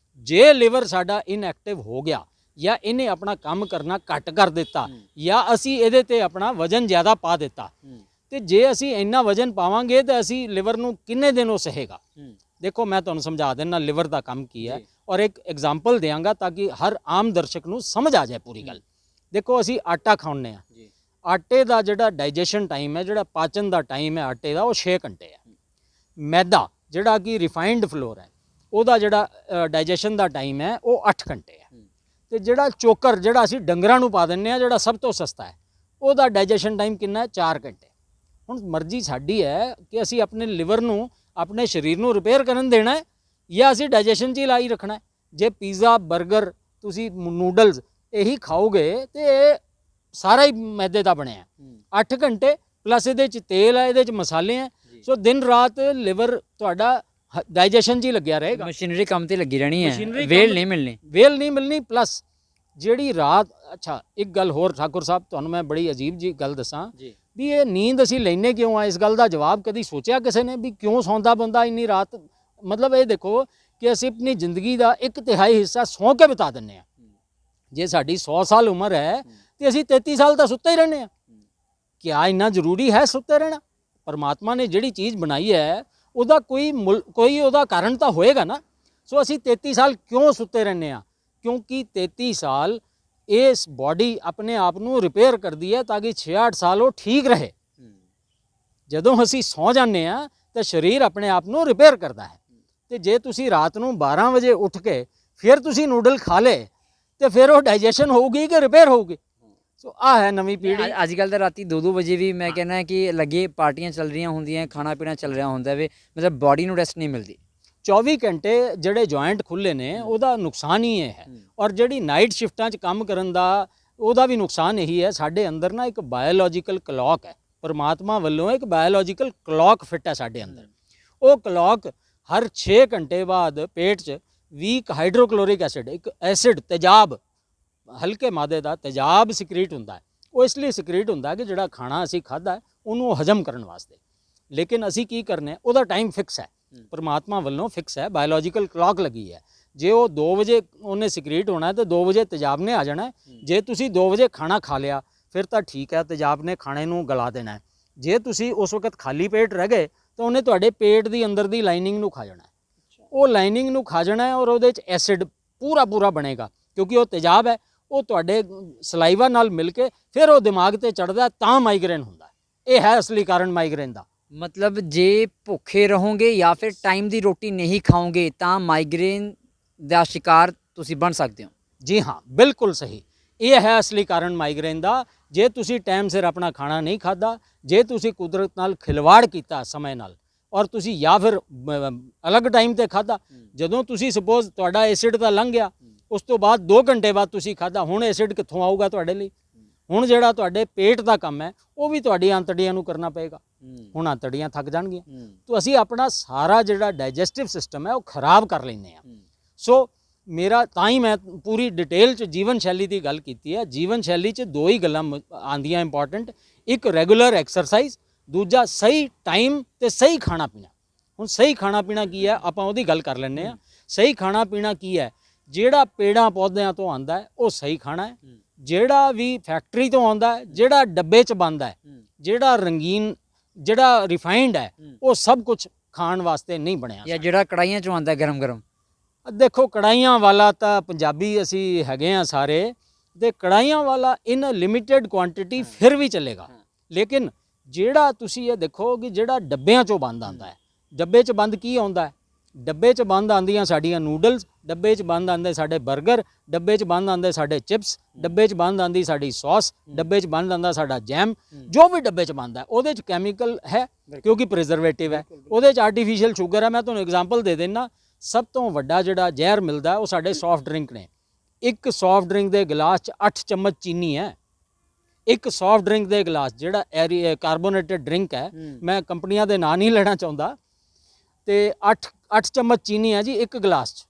ਜੇ ਲਿਵਰ ਸਾਡਾ ਇਨਐਕਟਿਵ ਹੋ ਗਿਆ ਜਾਂ ਇਹਨੇ ਆਪਣਾ ਕੰਮ ਕਰਨਾ ਘੱਟ ਕਰ ਦਿੱਤਾ ਜਾਂ ਅਸੀਂ ਇਹਦੇ ਤੇ ਆਪਣਾ ਵਜ਼ਨ ਜ਼ਿਆਦਾ ਪਾ ਦਿੱਤਾ, ਤੇ ਜੇ ਅਸੀਂ ਇੰਨਾ ਵਜ਼ਨ ਪਾਵਾਂਗੇ ਤਾਂ ਅਸੀਂ ਲਿਵਰ ਨੂੰ ਕਿੰਨੇ ਦਿਨ ਉਹ ਸਹੇਗਾ? ਦੇਖੋ, ਮੈਂ ਤੁਹਾਨੂੰ ਸਮਝਾ ਦਿੰਦਾ ਲਿਵਰ ਦਾ ਕੰਮ ਕੀ ਹੈ ਔਰ ਇੱਕ ਐਗਜ਼ਾਮਪਲ ਦਿਆਂਗਾ ਤਾਂ ਕਿ ਹਰ ਆਮ ਦਰਸ਼ਕ ਨੂੰ ਸਮਝ ਆ ਜਾਏ ਪੂਰੀ ਗੱਲ। ਦੇਖੋ, ਅਸੀਂ ਆਟਾ ਖਾਂਦੇ ਆ, ਆਟੇ ਦਾ ਜਿਹੜਾ ਡਾਈਜੈਸ਼ਨ ਟਾਈਮ ਹੈ, ਜਿਹੜਾ ਪਾਚਨ ਦਾ ਟਾਈਮ ਹੈ ਆਟੇ ਦਾ, ਉਹ 6 ਘੰਟੇ ਹੈ। ਮੈਦਾ ਜਿਹੜਾ ਕਿ ਰਿਫਾਈਨਡ ਫਲੋਰ ਹੈ, ਉਹਦਾ ਜਿਹੜਾ ਡਾਈਜੈਸ਼ਨ ਦਾ ਟਾਈਮ ਹੈ ਉਹ 8 ਘੰਟੇ ਹੈ। ਤੇ ਜਿਹੜਾ ਚੋਕਰ ਜਿਹੜਾ ਅਸੀਂ ਡੰਗਰਾਂ ਨੂੰ ਪਾ ਦਿੰਦੇ ਆ, ਜਿਹੜਾ ਸਭ ਤੋਂ ਸਸਤਾ ਹੈ, ਉਹਦਾ ਡਾਈਜੈਸ਼ਨ ਟਾਈਮ ਕਿੰਨਾ ਹੈ? 4 ਘੰਟੇ। ਹੁਣ ਮਰਜ਼ੀ ਸਾਡੀ ਹੈ ਕਿ ਅਸੀਂ ਆਪਣੇ ਲਿਵਰ ਨੂੰ, ਆਪਣੇ ਸਰੀਰ ਨੂੰ ਰਿਪੇਅਰ ਕਰਨ ਦੇਣਾ ਹੈ ਜਾਂ ਅਸੀਂ ਡਾਈਜੈਸ਼ਨ 'ਚ ਹੀ ਲਾਈ ਰੱਖਣਾ ਹੈ। ਜੇ ਪੀਜ਼ਾ, 버ਗਰ, ਤੁਸੀਂ ਨੂਡਲਸ ਇਹੀ ਖਾਓਗੇ ਤੇ ਇਹ ਸਾਰਾ ਹੀ ਮੈਦੇ ਦਾ ਬਣਿਆ। 8 ਘੰਟੇ ਪਲੱਸ ਇਹਦੇ 'ਚ ਤੇਲ ਹੈ, ਇਹਦੇ 'ਚ ਮਸਾਲੇ ਹੈ। ਸੋ ਦਿਨ ਰਾਤ ਲਿਵਰ ਤੁਹਾਡਾ ਡਾਈਜੈਸ਼ਨ 'ਚ ਹੀ ਲੱਗਿਆ ਰਹੇਗਾ, ਮਸ਼ੀਨਰੀ ਕੰਮ ਤੇ ਲੱਗੀ ਰਹਿਣੀ ਹੈ, ਵੇਲ ਨਹੀਂ ਮਿਲਣੀ। ਪਲੱਸ ਜਿਹੜੀ ਰਾਤ, ਅੱਛਾ ਇੱਕ ਗੱਲ ਹੋਰ ਠਾਕੁਰ ਸਾਹਿਬ, ਤੁਹਾਨੂੰ ਮੈਂ ਬੜੀ ਅਜੀਬ ਜੀ ਗੱਲ ਦੱਸਾਂ ਜੀ ਵੀ ਇਹ ਨੀਂਦ ਅਸੀਂ ਲੈਨੇ ਕਿਉਂ ਆ, ਇਸ ਗੱਲ ਦਾ ਜਵਾਬ ਕਦੀ ਸੋਚਿਆ ਕਿਸੇ ਨੇ ਵੀ ਕਿਉਂ ਸੌਂਦਾ ਬੰਦਾ ਇੰਨੀ ਰਾਤ? ਮਤਲਬ ਇਹ ਦੇਖੋ ਕਿ ਅਸੀਂ ਆਪਣੀ ਜ਼ਿੰਦਗੀ ਦਾ 1/3 ਹਿੱਸਾ ਸੌਂ ਕੇ ਬਿਤਾ ਦਿੰਦੇ ਹਾਂ। ਜੇ ਸਾਡੀ 100 ਸਾਲ ਉਮਰ ਹੈ ਤੇ ਅਸੀਂ 33 ਸਾਲ ਤਾਂ ਸੁੱਤੇ ਹੀ ਰਹਿੰਦੇ ਹਾਂ। ਕਿਆ ਇੰਨਾ ਜ਼ਰੂਰੀ ਹੈ ਸੁੱਤੇ ਰਹਿਣਾ? ਪਰਮਾਤਮਾ ਨੇ ਜਿਹੜੀ ਚੀਜ਼ ਬਣਾਈ ਹੈ ਉਹਦਾ ਕੋਈ ਉਹਦਾ ਕਾਰਨ ਤਾਂ ਹੋਏਗਾ ਨਾ। ਸੋ ਅਸੀਂ 33 ਸਾਲ ਕਿਉਂ ਸੁੱਤੇ ਰਹਿੰਦੇ ਹਾਂ? ਕਿਉਂਕਿ 33 ਸਾਲ ਇਸ ਬਾਡੀ ਆਪਣੇ ਆਪ ਨੂੰ ਰਿਪੇਅਰ ਕਰਦੀ ਹੈ ਤਾਂ ਕਿ 6-8 ਸਾਲ ਉਹ ਠੀਕ ਰਹੇ। ਜਦੋਂ ਅਸੀਂ ਸੌਂ ਜਾਂਦੇ ਹਾਂ ਤਾਂ ਸਰੀਰ ਆਪਣੇ ਆਪ ਨੂੰ ਰਿਪੇਅਰ ਕਰਦਾ ਹੈ। ਤੇ ਜੇ ਤੁਸੀਂ ਰਾਤ ਨੂੰ 12 ਵਜੇ ਉੱਠ ਕੇ ਫਿਰ ਤੁਸੀਂ ਨੂਡਲ ਖਾ ਲੇ ਤੇ ਫਿਰ ਉਹ ਡਾਈਜੈਸ਼ਨ ਹੋਊਗੀ ਕਿ ਰਿਪੇਅਰ ਹੋਊਗੀ? ਸੋ ਆਹ ਹੈ ਨਵੀਂ ਪੀੜ੍ਹੀ। ਅੱਜ ਕੱਲ੍ਹ ਤਾਂ ਰਾਤੀ 2-2 ਵਜੇ ਵੀ ਮੈਂ ਕਹਿੰਦਾ ਕਿ ਲੱਗੇ ਪਾਰਟੀਆਂ ਚੱਲ ਰਹੀਆਂ ਹੁੰਦੀਆਂ, ਖਾਣਾ ਪੀਣਾ ਚੱਲ ਰਿਹਾ ਹੁੰਦਾ ਵੇ, ਮਤਲਬ ਬਾਡੀ ਨੂੰ ਰੈਸਟ ਨਹੀਂ ਮਿਲਦੀ। 24 ਘੰਟੇ ਜਿਹੜੇ ਜੁਆਇੰਟ ਖੁੱਲੇ ਨੇ ਉਹਦਾ ਨੁਕਸਾਨ ਹੀ ਇਹ ਹੈ। ਔਰ ਜਿਹੜੀ ਨਾਈਟ ਸ਼ਿਫਟਾਂ 'ਚ ਕੰਮ ਕਰਨ ਦਾ ਉਹਦਾ ਵੀ ਨੁਕਸਾਨ ਇਹੀ ਹੈ। ਸਾਡੇ ਅੰਦਰ ਨਾ ਇੱਕ ਬਾਇਓਲੋਜੀਕਲ ਕਲੌਕ ਹੈ, ਪਰਮਾਤਮਾ ਵੱਲੋਂ ਇੱਕ ਬਾਇਓਲੋਜੀਕਲ ਕਲੌਕ ਫਿੱਟ ਹੈ ਸਾਡੇ ਅੰਦਰ। ਉਹ ਕਲੌਕ ਹਰ 6 ਘੰਟੇ ਬਾਅਦ ਪੇਟ 'ਚ ਵੀਕ ਹਾਈਡਰੋਕਲੋਰਿਕ ਐਸਿਡ, ਇੱਕ ਐਸਿਡ ਤੇਜ਼ਾਬ, ਹਲਕੇ ਮਾਦੇ ਦਾ ਤੇਜ਼ਾਬ ਸਿਕਰੀਟ ਹੁੰਦਾ ਹੈ। ਉਹ ਇਸ ਲਈ ਸਿਕਰੀਟ ਹੁੰਦਾ ਕਿ ਜਿਹੜਾ ਖਾਣਾ ਅਸੀਂ ਖਾਧਾ ਉਹਨੂੰ ਹਜਮ ਕਰਨ ਵਾਸਤੇ। ਲੇਕਿਨ ਅਸੀਂ ਕੀ ਕਰਨੇ, ਉਹਦਾ ਟਾਈਮ ਫਿਕਸ ਹੈ, ਪਰਮਾਤਮਾ ਵੱਲੋਂ ਫਿਕਸ ਹੈ, ਬਾਇਓਲੋਜੀਕਲ ਕਲੌਕ ਲੱਗੀ ਹੈ। ਜੇ ਉਹ 2 ਵਜੇ ਉਹਨੇ ਸਿਕਰੀਟ ਹੋਣਾ ਤਾਂ 2 ਵਜੇ ਤੇਜ਼ਾਬ ਨੇ ਆ ਜਾਣਾ। ਜੇ ਤੁਸੀਂ 2 ਵਜੇ ਖਾਣਾ ਖਾ ਲਿਆ ਫਿਰ ਤਾਂ ਠੀਕ ਹੈ, ਤੇਜ਼ਾਬ ਨੇ ਖਾਣੇ ਨੂੰ ਗਲਾ ਦੇਣਾ ਹੈ। ਜੇ ਤੁਸੀਂ ਉਸ ਵਕਤ ਖਾਲੀ ਪੇਟ ਰਹਿ ਗਏ ਤਾਂ ਉਹਨੇ ਤੁਹਾਡੇ ਪੇਟ ਦੀ ਅੰਦਰ ਦੀ ਲਾਈਨਿੰਗ ਨੂੰ ਖਾ ਜਾਣਾ ਹੈ। ਉਹ ਲਾਈਨਿੰਗ ਨੂੰ ਖਾ ਜਾਣਾ ਹੈ ਔਰ ਉਹਦੇ 'ਚ ਐਸਿਡ ਪੂਰਾ ਬਣੇਗਾ, ਕਿਉਂਕਿ ਉਹ ਤੇਜ਼ਾਬ ਹੈ। ਉਹ ਤੁਹਾਡੇ ਸਲਾਈਵਾ ਨਾਲ ਮਿਲ ਕੇ ਫਿਰ ਉਹ ਦਿਮਾਗ ਤੇ ਚੜ੍ਹਦਾ, ਤਾਂ ਮਾਈਗ੍ਰੇਨ ਹੁੰਦਾ। ਇਹ ਹੈ ਅਸਲੀ ਕਾਰਨ ਮਾਈਗ੍ਰੇਨ ਦਾ। ਮਤਲਬ ਜੇ ਭੁੱਖੇ ਰਹੋਗੇ ਜਾਂ ਫਿਰ ਟਾਈਮ ਦੀ ਰੋਟੀ ਨਹੀਂ ਖਾਓਗੇ ਤਾਂ ਮਾਈਗ੍ਰੇਨ ਦਾ ਸ਼ਿਕਾਰ ਤੁਸੀਂ ਬਣ ਸਕਦੇ ਹੋ। ਜੀ ਹਾਂ, ਬਿਲਕੁਲ ਸਹੀ। ਇਹ ਹੈ ਅਸਲੀ ਕਾਰਨ ਮਾਈਗ੍ਰੇਨ ਦਾ। ਜੇ ਤੁਸੀਂ ਟਾਈਮ ਸਿਰ ਆਪਣਾ ਖਾਣਾ ਨਹੀਂ ਖਾਧਾ, ਜੇ ਤੁਸੀਂ ਕੁਦਰਤ ਨਾਲ ਖਿਲਵਾੜ ਕੀਤਾ ਸਮੇਂ ਨਾਲ, ਔਰ ਤੁਸੀਂ ਜਾਂ ਫਿਰ ਅਲੱਗ ਟਾਈਮ ਤੇ ਖਾਧਾ, ਜਦੋਂ ਤੁਸੀਂ ਸਪੋਜ਼ ਤੁਹਾਡਾ ਐਸਿਡ ਤਾਂ ਲੰਘ ਗਿਆ, ਉਸ ਤੋਂ ਬਾਅਦ 2 ਘੰਟੇ ਬਾਅਦ ਤੁਸੀਂ ਖਾਧਾ, ਹੁਣ ਐਸਿਡ ਕਿੱਥੋਂ ਆਊਗਾ ਤੁਹਾਡੇ ਲਈ? ਹੁਣ ਜਿਹੜਾ ਤੁਹਾਡੇ ਪੇਟ ਦਾ ਕੰਮ ਹੈ ਉਹ ਵੀ ਤੁਹਾਡੀ ਆਂਤੜੀਆਂ ਨੂੰ ਕਰਨਾ ਪਏਗਾ। ਹੁਣ ਆਂਤੜੀਆਂ ਥੱਕ ਜਾਣਗੀਆਂ। ਤਾਂ ਅਸੀਂ ਆਪਣਾ ਸਾਰਾ ਜਿਹੜਾ ਡਾਈਜੈਸਟਿਵ ਸਿਸਟਮ ਹੈ ਉਹ ਖਰਾਬ ਕਰ ਲੈਂਦੇ ਹਾਂ। ਸੋ ਮੇਰਾ ਤਾਂ ਹੀ ਮੈਂ ਪੂਰੀ ਡਿਟੇਲ 'ਚ ਜੀਵਨ ਸ਼ੈਲੀ ਦੀ ਗੱਲ ਕੀਤੀ ਹੈ। ਜੀਵਨ ਸ਼ੈਲੀ 'ਚ 2 ਹੀ ਗੱਲਾਂ ਆਉਂਦੀਆਂ ਇੰਪੋਰਟੈਂਟ, ਇੱਕ ਰੈਗੂਲਰ ਐਕਸਰਸਾਈਜ਼, ਦੂਜਾ ਸਹੀ ਟਾਈਮ ਤੇ ਸਹੀ ਖਾਣਾ ਪੀਣਾ। ਹੁਣ ਸਹੀ ਖਾਣਾ ਪੀਣਾ ਕੀ ਹੈ, ਆਪਾਂ ਉਹਦੀ ਗੱਲ ਕਰ ਲੈਂਦੇ ਹਾਂ। ਸਹੀ ਖਾਣਾ ਪੀਣਾ ਕੀ ਹੈ? ਜਿਹੜਾ ਪੇੜਾਂ ਪੌਦਿਆਂ ਤੋਂ ਆਉਂਦਾ ਹੈ ਉਹ ਸਹੀ ਖਾਣਾ ਹੈ। ਜਿਹੜਾ ਵੀ ਫੈਕਟਰੀ ਤੋਂ ਆਉਂਦਾ ਹੈ, ਜਿਹੜਾ ਡੱਬੇ 'ਚ ਬਣਦਾ ਹੈ, ਜਿਹੜਾ ਰੰਗੀਨ, ਜਿਹੜਾ ਰਿਫਾਈਨਡ ਹੈ, ਉਹ ਸਭ ਕੁਝ ਖਾਣ ਵਾਸਤੇ ਨਹੀਂ ਬਣਿਆ। ਜਾਂ ਜਿਹੜਾ ਕੜਾਈਆਂ 'ਚੋਂ ਆਉਂਦਾ ਗਰਮ ਦੇਖੋ, ਕੜਾਈਆਂ ਵਾਲਾ ਤਾਂ ਪੰਜਾਬੀ ਅਸੀਂ ਹੈਗੇ ਆ ਸਾਰੇ, ਤੇ ਕੜਾਈਆਂ ਵਾਲਾ ਇਨ ਲਿਮਿਟਿਡ ਕੁਆਂਟੀਟੀ ਫਿਰ ਵੀ ਚੱਲੇਗਾ। ਲੇਕਿਨ ਜਿਹੜਾ ਤੁਸੀਂ ਇਹ ਦੇਖੋ ਕਿ ਜਿਹੜਾ ਡੱਬਿਆਂ 'ਚੋਂ ਬੰਦ ਆਉਂਦਾ ਹੈ, ਡੱਬੇ 'ਚ ਬੰਦ ਕੀ ਆਉਂਦਾ ਹੈ? ਡੱਬੇ 'ਚ ਬੰਦ ਆਉਂਦੀਆਂ ਸਾਡੀਆਂ ਨੂਡਲਸ, ਡੱਬੇ 'ਚ ਬੰਦ ਆਉਂਦੇ ਸਾਡੇ 버ਗਰ, ਡੱਬੇ 'ਚ ਬੰਦ ਆਉਂਦੇ ਸਾਡੇ ਚਿਪਸ, ਡੱਬੇ 'ਚ ਬੰਦ ਆਉਂਦੀ ਸਾਡੀ ਸੌਸ, ਡੱਬੇ 'ਚ ਬੰਦ ਆਉਂਦਾ ਸਾਡਾ ਜੈਮ। ਜੋ ਵੀ ਡੱਬੇ 'ਚ ਬੰਦ ਹੈ ਉਹਦੇ 'ਚ ਕੈਮੀਕਲ ਹੈ, ਕਿਉਂਕਿ ਪ੍ਰੀਜ਼ਰਵੇਟਿਵ ਹੈ, ਉਹਦੇ 'ਚ ਆਰਟੀਫਿਸ਼ੀਅਲ ਸ਼ੂਗਰ ਹੈ। ਮੈਂ ਤੁਹਾਨੂੰ ਐਗਜ਼ਾਮਪਲ ਦੇ ਦਿੰਦਾ। ਸਭ ਤੋਂ ਵੱਡਾ ਜਿਹੜਾ ਜ਼ਹਿਰ ਮਿਲਦਾ ਉਹ ਸਾਡੇ ਸੌਫਟ ਡਰਿੰਕ ਨੇ। ਇੱਕ ਸੌਫਟ ਡਰਿੰਕ ਦੇ ਗਲਾਸ 'ਚ 8 ਚਮਚ ਚੀਨੀ ਹੈ। ਇੱਕ ਸੌਫਟ ਡਰਿੰਕ ਦੇ ਗਲਾਸ, ਜਿਹੜਾ ਕਾਰਬੋਨੇਟਡ ਡਰਿੰਕ ਹੈ, ਮੈਂ ਕੰਪਨੀਆਂ ਦੇ ਨਾਂ ਨਹੀਂ ਲੈਣਾ ਚਾਹੁੰਦਾ, ਤੇ 8 ਚਮਚ ਚੀਨੀ ਹੈ ਜੀ ਇੱਕ ਗਲਾਸ 'ਚ।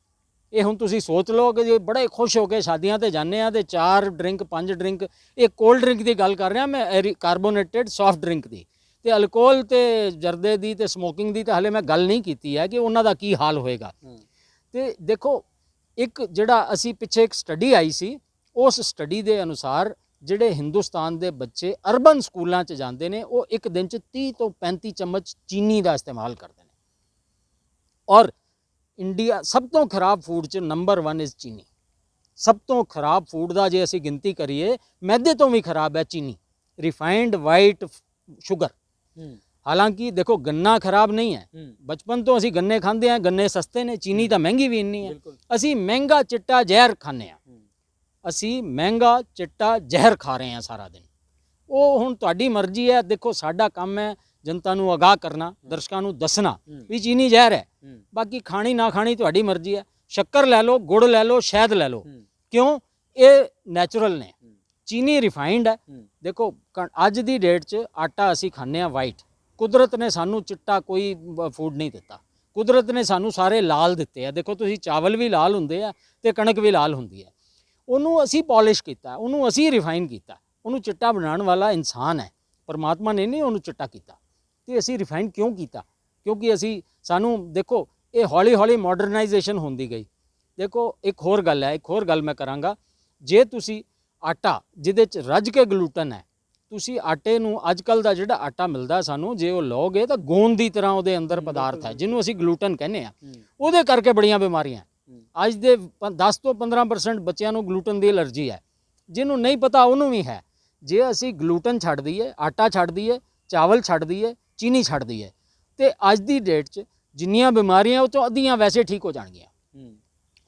ਇਹ ਹੁਣ ਤੁਸੀਂ ਸੋਚ ਲਓ ਕਿ ਜੇ ਬੜੇ ਖੁਸ਼ ਹੋ ਕੇ ਸ਼ਾਦੀਆਂ ਤੇ ਜਾਂਦੇ ਆ ਤੇ 4 ਡਰਿੰਕ 5 ਡਰਿੰਕ, ਇਹ ਕੋਲਡ ਡਰਿੰਕ ਦੀ ਗੱਲ ਕਰ ਰਿਹਾ ਮੈਂ, ਕਾਰਬੋਨੇਟਡ ਸੌਫਟ ਡਰਿੰਕ ਦੀ। ਤੇ ਅਲਕੋਹਲ ਤੇ ਜਰਦੇ ਦੀ ਤੇ ਸਮੋਕਿੰਗ ਦੀ ਤਾਂ ਹਲੇ ਮੈਂ ਗੱਲ ਨਹੀਂ ਕੀਤੀ ਹੈ ਕਿ ਉਹਨਾਂ ਦਾ ਕੀ ਹਾਲ ਹੋਏਗਾ। ਤੇ ਦੇਖੋ, ਇੱਕ ਜਿਹੜਾ ਅਸੀਂ ਪਿੱਛੇ ਇੱਕ ਸਟੱਡੀ ਆਈ ਸੀ, ਉਸ ਸਟੱਡੀ ਦੇ ਅਨੁਸਾਰ ਜਿਹੜੇ ਹਿੰਦੁਸਤਾਨ ਦੇ ਬੱਚੇ ਅਰਬਨ ਸਕੂਲਾਂ 'ਚ ਜਾਂਦੇ ਨੇ ਉਹ ਇੱਕ ਦਿਨ 'ਚ 30 ਤੋਂ 35 ਚਮਚ ਚੀਨੀ ਦਾ ਇਸਤੇਮਾਲ ਕਰਦੇ ਨੇ। ਔਰ ਇੰਡੀਆ ਸਭ ਤੋਂ ਖਰਾਬ ਫੂਡ ਚ ਨੰਬਰ 1 ਇਜ਼ ਚੀਨੀ। ਸਭ ਤੋਂ ਖਰਾਬ ਫੂਡ ਦਾ ਜੇ ਅਸੀਂ ਗਿਣਤੀ ਕਰੀਏ, ਮੈਦੇ ਤੋਂ ਵੀ ਖਰਾਬ ਹੈ ਚੀਨੀ, ਰਿਫਾਈਨਡ ਵਾਈਟ ਸ਼ੂਗਰ। ਹਾਲਾਂਕਿ ਦੇਖੋ, ਗੰਨਾ ਖਰਾਬ ਨਹੀਂ ਹੈ, ਬਚਪਨ ਤੋਂ ਅਸੀਂ ਗੰਨੇ ਖਾਂਦੇ ਹਾਂ, ਗੰਨੇ ਸਸਤੇ ਨੇ, ਚੀਨੀ ਤਾਂ ਮਹਿੰਗੀ ਵੀ ਇੰਨੀ ਹੈ। ਅਸੀਂ ਮਹਿੰਗਾ ਚਿੱਟਾ ਜ਼ਹਿਰ ਖਾਂਦੇ ਹਾਂ, ਅਸੀਂ ਮਹਿੰਗਾ ਚਿੱਟਾ ਜ਼ਹਿਰ ਖਾ ਰਹੇ ਹਾਂ ਸਾਰਾ ਦਿਨ। ਉਹ ਹੁਣ ਤੁਹਾਡੀ ਮਰਜ਼ੀ ਹੈ। ਦੇਖੋ, ਸਾਡਾ ਕੰਮ ਹੈ ਜਨਤਾ ਨੂੰ ਅਗਾਹ ਕਰਨਾ, ਦਰਸ਼ਕਾਂ ਨੂੰ ਦੱਸਣਾ ਵੀ ਚੀਨੀ ਜ਼ਹਿਰ ਹੈ। ਬਾਕੀ ਖਾਣੀ ਨਾ ਖਾਣੀ ਤੁਹਾਡੀ ਮਰਜ਼ੀ ਹੈ। ਸ਼ੱਕਰ ਲੈ ਲਓ, ਗੁੜ ਲੈ ਲਓ, ਸ਼ਹਿਦ ਲੈ ਲਓ, ਕਿਉਂ? ਇਹ ਨੈਚੁਰਲ ਨੇ। ਚੀਨੀ ਰਿਫਾਈਨਡ ਹੈ। ਦੇਖੋ, ਅੱਜ ਦੀ ਡੇਟ 'ਚ ਆਟਾ ਅਸੀਂ ਖਾਂਦੇ ਹਾਂ ਵਾਈਟ। ਕੁਦਰਤ ਨੇ ਸਾਨੂੰ ਚਿੱਟਾ ਕੋਈ ਫੂਡ ਨਹੀਂ ਦਿੱਤਾ। ਕੁਦਰਤ ਨੇ ਸਾਨੂੰ ਸਾਰੇ ਲਾਲ ਦਿੱਤੇ ਆ। ਦੇਖੋ ਤੁਸੀਂ, ਚਾਵਲ ਵੀ ਲਾਲ ਹੁੰਦੇ ਆ ਤੇ ਕਣਕ ਵੀ ਲਾਲ ਹੁੰਦੀ ਹੈ। ਉਹਨੂੰ ਅਸੀਂ ਪਾਲਿਸ਼ ਕੀਤਾ, ਉਹਨੂੰ ਅਸੀਂ ਰਿਫਾਈਨ ਕੀਤਾ, ਉਹਨੂੰ ਚਿੱਟਾ ਬਣਾਉਣ ਵਾਲਾ ਇਨਸਾਨ ਹੈ, ਪਰਮਾਤਮਾ ਨੇ ਨਹੀਂ ਉਹਨੂੰ ਚਿੱਟਾ ਕੀਤਾ। ਤੇ ਅਸੀਂ ਰਿਫਾਈਨ ਕਿਉਂ ਕੀਤਾ? ਕਿਉਂਕਿ ਸਾਨੂੰ ਦੇਖੋ ਇਹ ਹੌਲੀ ਹੌਲੀ ਮਾਡਰਨਾਈਜੇਸ਼ਨ ਹੁੰਦੀ ਗਈ। ਦੇਖੋ ਇੱਕ ਹੋਰ ਗੱਲ ਮੈਂ ਕਰਾਂਗਾ, ਜੇ ਤੁਸੀਂ ਆਟਾ ਜਿਹਦੇ 'ਚ ਰੱਜ ਕੇ ਗਲੂਟਨ ਹੈ, ਤੁਸੀਂ ਆਟੇ ਨੂੰ ਅੱਜ ਕੱਲ੍ਹ ਦਾ ਜਿਹੜਾ ਆਟਾ ਮਿਲਦਾ ਸਾਨੂੰ, ਜੇ ਉਹ ਲਓਗੇ ਤਾਂ ਗੋਂਦ ਦੀ ਤਰ੍ਹਾਂ ਉਹਦੇ ਅੰਦਰ ਪਦਾਰਥ ਹੈ ਜਿਹਨੂੰ ਅਸੀਂ ਗਲੂਟਨ ਕਹਿੰਦੇ ਆ। ਉਹਦੇ ਕਰਕੇ ਬੜੀਆਂ ਬਿਮਾਰੀਆਂ। ਅੱਜ ਦੇ 10 ਤੋਂ 15% ਬੱਚਿਆਂ ਨੂੰ ਗਲੂਟਨ ਦੀ ਐਲਰਜੀ ਹੈ, ਜਿਹਨੂੰ ਨਹੀਂ ਪਤਾ ਉਹਨੂੰ ਵੀ ਹੈ। ਜੇ ਅਸੀਂ ਗਲੂਟਨ ਛੱਡ ਦਈਏ, ਆਟਾ ਛੱਡ ਦਈਏ, ਚਾਵਲ ਛੱਡ ਦਈਏ, ਚੀਨੀ ਛੱਡ ਦਈਏ, ਤੇ ਅੱਜ ਦੀ ਡੇਟ 'ਚ ਜਿੰਨੀਆਂ ਬਿਮਾਰੀਆਂ ਉਹ ਤੋਂ ਅੱਧੀਆਂ ਵੈਸੇ ਠੀਕ ਹੋ ਜਾਣਗੀਆਂ।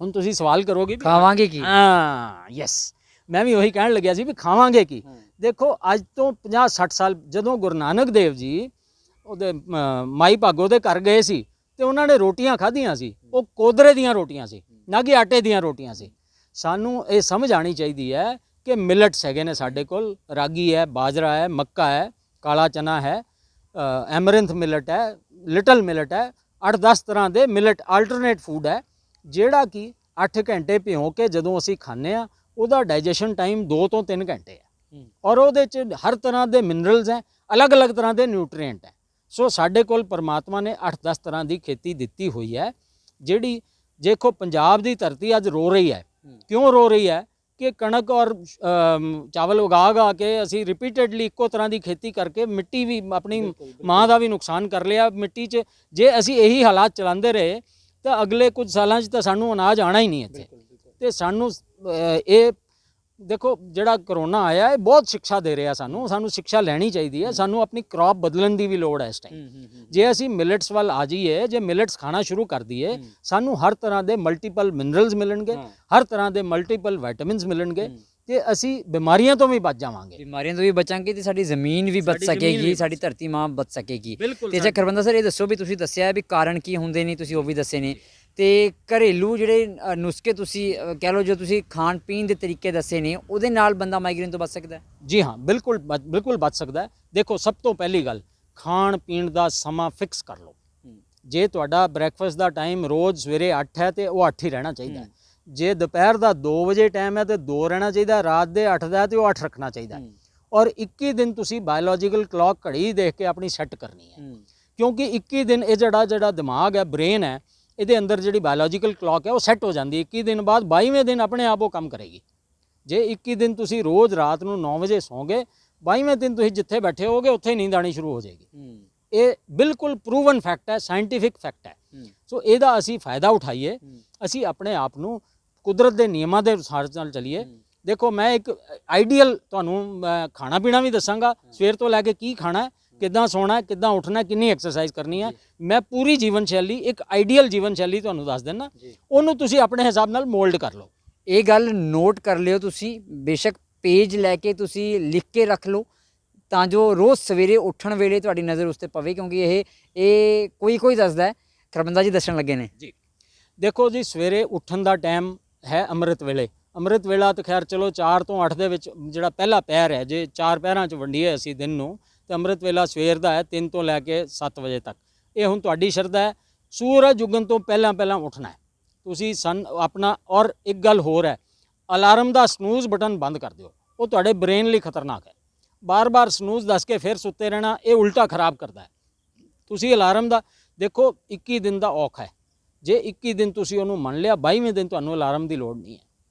ਹੁਣ ਤੁਸੀਂ ਸਵਾਲ ਕਰੋਗੇ ਵੀ ਖਾਵਾਂਗੇ ਕੀ? ਹਾਂ ਯੈਸ, ਮੈਂ ਵੀ ਉਹੀ ਕਹਿਣ ਲੱਗਿਆ ਸੀ ਵੀ ਖਾਵਾਂਗੇ ਕੀ। ਦੇਖੋ ਅੱਜ ਤੋਂ 50-60 ਸਾਲ ਜਦੋਂ ਗੁਰੂ ਨਾਨਕ ਦੇਵ ਜੀ ਉਹਦੇ ਮਾਈ ਭਾਗੋ ਦੇ ਘਰ ਗਏ ਸੀ ਤੇ ਉਹਨਾਂ ਨੇ ਰੋਟੀਆਂ ਖਾਧੀਆਂ ਸੀ, ਉਹ ਕੋਦਰੇ ਦੀਆਂ ਰੋਟੀਆਂ ਸੀ, ਨਾ ਕਿ ਆਟੇ ਦੀਆਂ ਰੋਟੀਆਂ ਸੀ। ਸਾਨੂੰ ਇਹ ਸਮਝ ਆਣੀ ਚਾਹੀਦੀ ਹੈ ਕਿ ਮਿਲਟਸ ਹੈਗੇ ਨੇ ਸਾਡੇ ਕੋਲ, ਰਾਗੀ ਹੈ, ਬਾਜਰਾ ਹੈ, ਮੱਕਾ ਹੈ, ਕਾਲਾ ਚਨਾ ਹੈ, ਐਮਰਿੰਥ ਮਿਲਟ ਹੈ, ਲਿਟਲ ਮਿਲਟ ਹੈ, 8-10 ਤਰ੍ਹਾਂ ਦੇ ਮਿਲਟ ਆਲਟਰਨੇਟ ਫੂਡ ਹੈ, ਜਿਹੜਾ ਕਿ 8 ਘੰਟੇ ਭਿਉਂ ਕੇ ਜਦੋਂ ਅਸੀਂ ਖਾਂਦੇ ਆ ਉਹਦਾ ਡਾਈਜੈਸ਼ਨ ਟਾਈਮ 2 ਤੋਂ 3 ਘੰਟੇ ਹੈ, ਔਰ ਉਹਦੇ 'ਚ ਹਰ ਤਰ੍ਹਾਂ ਦੇ ਮਿਨਰਲਸ ਹੈ, ਅਲੱਗ-ਅਲੱਗ ਤਰ੍ਹਾਂ ਦੇ ਨਿਊਟ੍ਰੀਐਂਟ ਹੈ। ਸੋ ਸਾਡੇ ਕੋਲ ਪਰਮਾਤਮਾ ਨੇ 8-10 ਤਰ੍ਹਾਂ ਦੀ ਖੇਤੀ ਦਿੱਤੀ ਹੋਈ ਹੈ, ਜਿਹੜੀ ਦੇਖੋ ਪੰਜਾਬ ਦੀ ਧਰਤੀ ਅੱਜ ਰੋ ਰਹੀ ਹੈ। ਕਿਉਂ ਰੋ ਰਹੀ ਹੈ? ਕਿ ਕਣਕ ਔਰ ਚਾਵਲ ਉਗਾ ਕੇ ਅਸੀਂ ਰਿਪੀਟਡਲੀ ਇੱਕੋ ਤਰ੍ਹਾਂ ਦੀ ਖੇਤੀ ਕਰਕੇ ਮਿੱਟੀ ਵੀ ਆਪਣੀ ਮਾਂ ਦਾ ਵੀ ਨੁਕਸਾਨ ਕਰ ਲਿਆ ਮਿੱਟੀ 'ਚ। ਜੇ ਅਸੀਂ ਇਹੀ ਹਾਲਾਤ ਚਲਾਉਂਦੇ ਰਹੇ ਤਾਂ ਅਗਲੇ ਕੁਝ ਸਾਲਾਂ 'ਚ ਤਾਂ ਸਾਨੂੰ ਅਨਾਜ ਆਉਣਾ ਹੀ ਨਹੀਂ ਇੱਥੇ। ਤੇ ਸਾਨੂੰ ਇਹ ਦੇਖੋ ਜਿਹੜਾ ਕਰੋਨਾ ਆਇਆ ਇਹ ਬਹੁਤ ਸਿੱਖਿਆ ਦੇ ਰਿਹਾ ਸਾਨੂੰ ਸਿੱਖਿਆ ਲੈਣੀ ਚਾਹੀਦੀ ਹੈ। ਸਾਨੂੰ ਆਪਣੀ ਕ੍ਰੌਪ ਬਦਲਣ ਦੀ ਵੀ ਲੋੜ ਹੈ ਇਸ ਟਾਈਮ। ਜੇ ਅਸੀਂ ਮਿਲਟਸ ਵੱਲ ਆ ਜਾਈਏ, ਜੇ ਮਿਲਟਸ ਖਾਣਾ ਸ਼ੁਰੂ ਕਰ ਦਈਏ, ਸਾਨੂੰ ਹਰ ਤਰ੍ਹਾਂ ਦੇ ਮਲਟੀਪਲ ਮਿਨਰਲਸ ਮਿਲਣਗੇ, ਹਰ ਤਰ੍ਹਾਂ ਦੇ ਮਲਟੀਪਲ ਵਿਟਾਮਿਨਸ ਮਿਲਣਗੇ, ਤੇ ਅਸੀਂ ਬਿਮਾਰੀਆਂ ਤੋਂ ਵੀ ਬਚ ਜਾਵਾਂਗੇ। ਬਿਮਾਰੀਆਂ ਤੋਂ ਵੀ ਬਚਾਂਗੇ ਤੇ ਸਾਡੀ ਜ਼ਮੀਨ ਵੀ ਬਚ ਸਕੇਗੀ, ਸਾਡੀ ਧਰਤੀ ਮਾਂ ਬਚ ਸਕੇਗੀ। ਤੇ ਜੇ ਖਰਬੰਦਾ ਸਰ ਇਹ ਦੱਸੋ ਵੀ ਤੁਸੀਂ ਦੱਸਿਆ ਵੀ ਕਾਰਨ ਕੀ ਹੁੰਦੇ ਨੇ, ਤੁਸੀਂ ਉਹ ਵੀ ਦੱਸੇ ਨੇ, ਤੇ ਘਰੇਲੂ ਜਿਹੜੇ ਨੁਸਖੇ ਤੁਸੀਂ ਕਹਿ ਲਓ ਜੋ ਤੁਸੀਂ ਖਾਣ ਪੀਣ ਦੇ ਤਰੀਕੇ ਦੱਸੇ ਨੇ ਉਹਦੇ ਨਾਲ ਬੰਦਾ ਮਾਈਗ੍ਰੇਨ ਤੋਂ ਬਚ ਸਕਦਾ ਹੈ? ਜੀ ਹਾਂ, ਬਿਲਕੁਲ ਬਚ ਸਕਦਾ ਹੈ। ਦੇਖੋ ਸਭ ਤੋਂ ਪਹਿਲੀ ਗੱਲ, ਖਾਣ ਪੀਣ ਦਾ ਸਮਾਂ ਫਿਕਸ ਕਰ ਲਓ। ਜੇ ਤੁਹਾਡਾ ਬ੍ਰੈਕਫਾਸਟ ਦਾ ਟਾਈਮ ਰੋਜ਼ ਸਵੇਰੇ 8 ਹੈ ਤੇ ਉਹ 8 ਹੀ ਰਹਿਣਾ ਚਾਹੀਦਾ ਹੈ। ਜੇ ਦੁਪਹਿਰ ਦਾ 2 ਵਜੇ ਟਾਈਮ ਹੈ ਤੇ 2 ਰਹਿਣਾ ਚਾਹੀਦਾ, ਰਾਤ ਦੇ 8 ਦਾ ਤੇ ਉਹ 8 ਰੱਖਣਾ ਚਾਹੀਦਾ। ਔਰ 21 ਦਿਨ ਤੁਸੀਂ ਬਾਇਓਲੋਜੀਕਲ ਕਲੌਕ ਘੜੀ ਦੇਖ ਕੇ ਆਪਣੀ ਸੈੱਟ ਕਰਨੀ ਹੈ, ਕਿਉਂਕਿ 21 ਦਿਨ ਇਹ ਜਿਹੜਾ ਦਿਮਾਗ ਹੈ, ਬ੍ਰੇਨ ਹੈ, ਇਹਦੇ ਅੰਦਰ ਜਿਹੜੀ ਬਾਇਓਲੋਜੀਕਲ ਕਲੌਕ ਹੈ ਉਹ ਸੈੱਟ ਹੋ ਜਾਂਦੀ ਹੈ। 21 ਦਿਨ ਬਾਅਦ 22ਵੇਂ ਦਿਨ ਆਪਣੇ ਆਪ ਉਹ ਕੰਮ ਕਰੇਗੀ। ਜੇ 21 ਦਿਨ ਤੁਸੀਂ ਰੋਜ਼ ਰਾਤ ਨੂੰ 9 ਵਜੇ ਸੌਂਗੇ, 22ਵੇਂ ਦਿਨ ਤੁਸੀਂ ਜਿੱਥੇ ਬੈਠੇ ਹੋਗੇ ਉੱਥੇ ਨੀਂਦ ਆਣੀ ਸ਼ੁਰੂ ਹੋ ਜਾਏਗੀ। ਇਹ ਬਿਲਕੁਲ ਪ੍ਰੂਵਨ ਫੈਕਟ ਹੈ, ਸਾਇੰਟੀਫਿਕ ਫੈਕਟ ਹੈ। ਸੋ ਇਹਦਾ ਅਸੀਂ ਫਾਇਦਾ ਉਠਾਈਏ, ਅਸੀਂ ਆਪਣੇ ਆਪ ਨੂੰ ਕੁਦਰਤ ਦੇ ਨਿਯਮਾਂ ਦੇ ਅਨੁਸਾਰ ਨਾਲ ਚੱਲੀਏ। ਦੇਖੋ ਮੈਂ ਇੱਕ ਆਈਡੀਅਲ ਤੁਹਾਨੂੰ ਖਾਣਾ ਪੀਣਾ ਵੀ ਦੱਸਾਂਗਾ, ਸਵੇਰ ਤੋਂ ਲੈ ਕੇ ਕੀ ਖਾਣਾ ਹੈ, ਕਿੱਦਾਂ ਸੌਣਾ, ਕਿੱਦਾਂ ਉੱਠਣਾ, ਕਿੰਨੀ ਐਕਸਰਸਾਈਜ਼ ਕਰਨੀ ਹੈ। ਮੈਂ ਪੂਰੀ ਜੀਵਨ ਸ਼ੈਲੀ, ਇੱਕ ਆਈਡੀਅਲ ਜੀਵਨ ਸ਼ੈਲੀ ਤੁਹਾਨੂੰ ਦੱਸ ਦਿੰਦਾ, ਉਹਨੂੰ ਤੁਸੀਂ ਆਪਣੇ ਹਿਸਾਬ ਨਾਲ ਮੋਲਡ ਕਰ ਲਓ। ਇਹ ਗੱਲ ਨੋਟ ਕਰ ਲਿਓ ਤੁਸੀਂ, ਬੇਸ਼ੱਕ ਪੇਜ ਲੈ ਕੇ ਤੁਸੀਂ ਲਿਖ ਕੇ ਰੱਖ ਲਓ ਤਾਂ ਜੋ ਰੋਜ਼ ਸਵੇਰੇ ਉੱਠਣ ਵੇਲੇ ਤੁਹਾਡੀ ਨਜ਼ਰ ਉਸ 'ਤੇ ਪਵੇ, ਕਿਉਂਕਿ ਇਹ ਕੋਈ ਦੱਸਦਾ ਹੈ। ਖਰਬੰਦਾ ਜੀ ਦੱਸਣ ਲੱਗੇ ਨੇ ਜੀ। ਦੇਖੋ ਜੀ, ਸਵੇਰੇ ਉੱਠਣ ਦਾ ਟਾਈਮ ਹੈ ਅੰਮ੍ਰਿਤ ਵੇਲੇ। ਅੰਮ੍ਰਿਤ ਵੇਲਾ ਤਾਂ ਖੈਰ ਚਲੋ 4 ਤੋਂ 8 ਦੇ ਵਿੱਚ ਜਿਹੜਾ ਪਹਿਲਾ ਪਹਿਰ ਹੈ, ਜੇ 4 ਪਹਿਰਾਂ 'ਚ ਵੰਡੀਏ ਅਸੀਂ ਦਿਨ ਨੂੰ, ਤੇ ਅੰਮ੍ਰਿਤ ਵੇਲਾ ਸਵੇਰ ਦਾ ਹੈ 3 ਤੋਂ ਲੈ ਕੇ 7 ਵਜੇ ਤੱਕ। ਇਹ ਹੁਣ ਤੁਹਾਡੀ ਸ਼ਰਧਾ ਹੈ। ਸੂਰਜ ਉਗਣ ਤੋਂ ਪਹਿਲਾਂ ਉੱਠਣਾ ਹੈ ਤੁਸੀਂ ਆਪਣਾ। ਔਰ ਇੱਕ ਗੱਲ ਹੋਰ ਹੈ, ਅਲਾਰਮ ਦਾ ਸਨੂਜ਼ ਬਟਨ ਬੰਦ ਕਰ ਦਿਓ, ਉਹ ਤੁਹਾਡੇ ਬ੍ਰੇਨ ਲਈ ਖਤਰਨਾਕ ਹੈ। ਬਾਰ-ਬਾਰ ਸਨੂਜ਼ ਦੱਸ ਕੇ ਫਿਰ ਸੁੱਤੇ ਰਹਿਣਾ, ਇਹ ਉਲਟਾ ਖਰਾਬ ਕਰਦਾ ਹੈ। ਤੁਸੀਂ ਅਲਾਰਮ ਦਾ ਦੇਖੋ 21 ਦਿਨ ਦਾ ਔਖ ਹੈ। ਜੇ 21 ਦਿਨ ਤੁਸੀਂ ਉਹਨੂੰ ਮੰਨ ਲਿਆ, 22ਵੇਂ ਦਿਨ ਤੁਹਾਨੂੰ ਅਲਾਰਮ ਦੀ ਲੋੜ ਨਹੀਂ ਹੈ।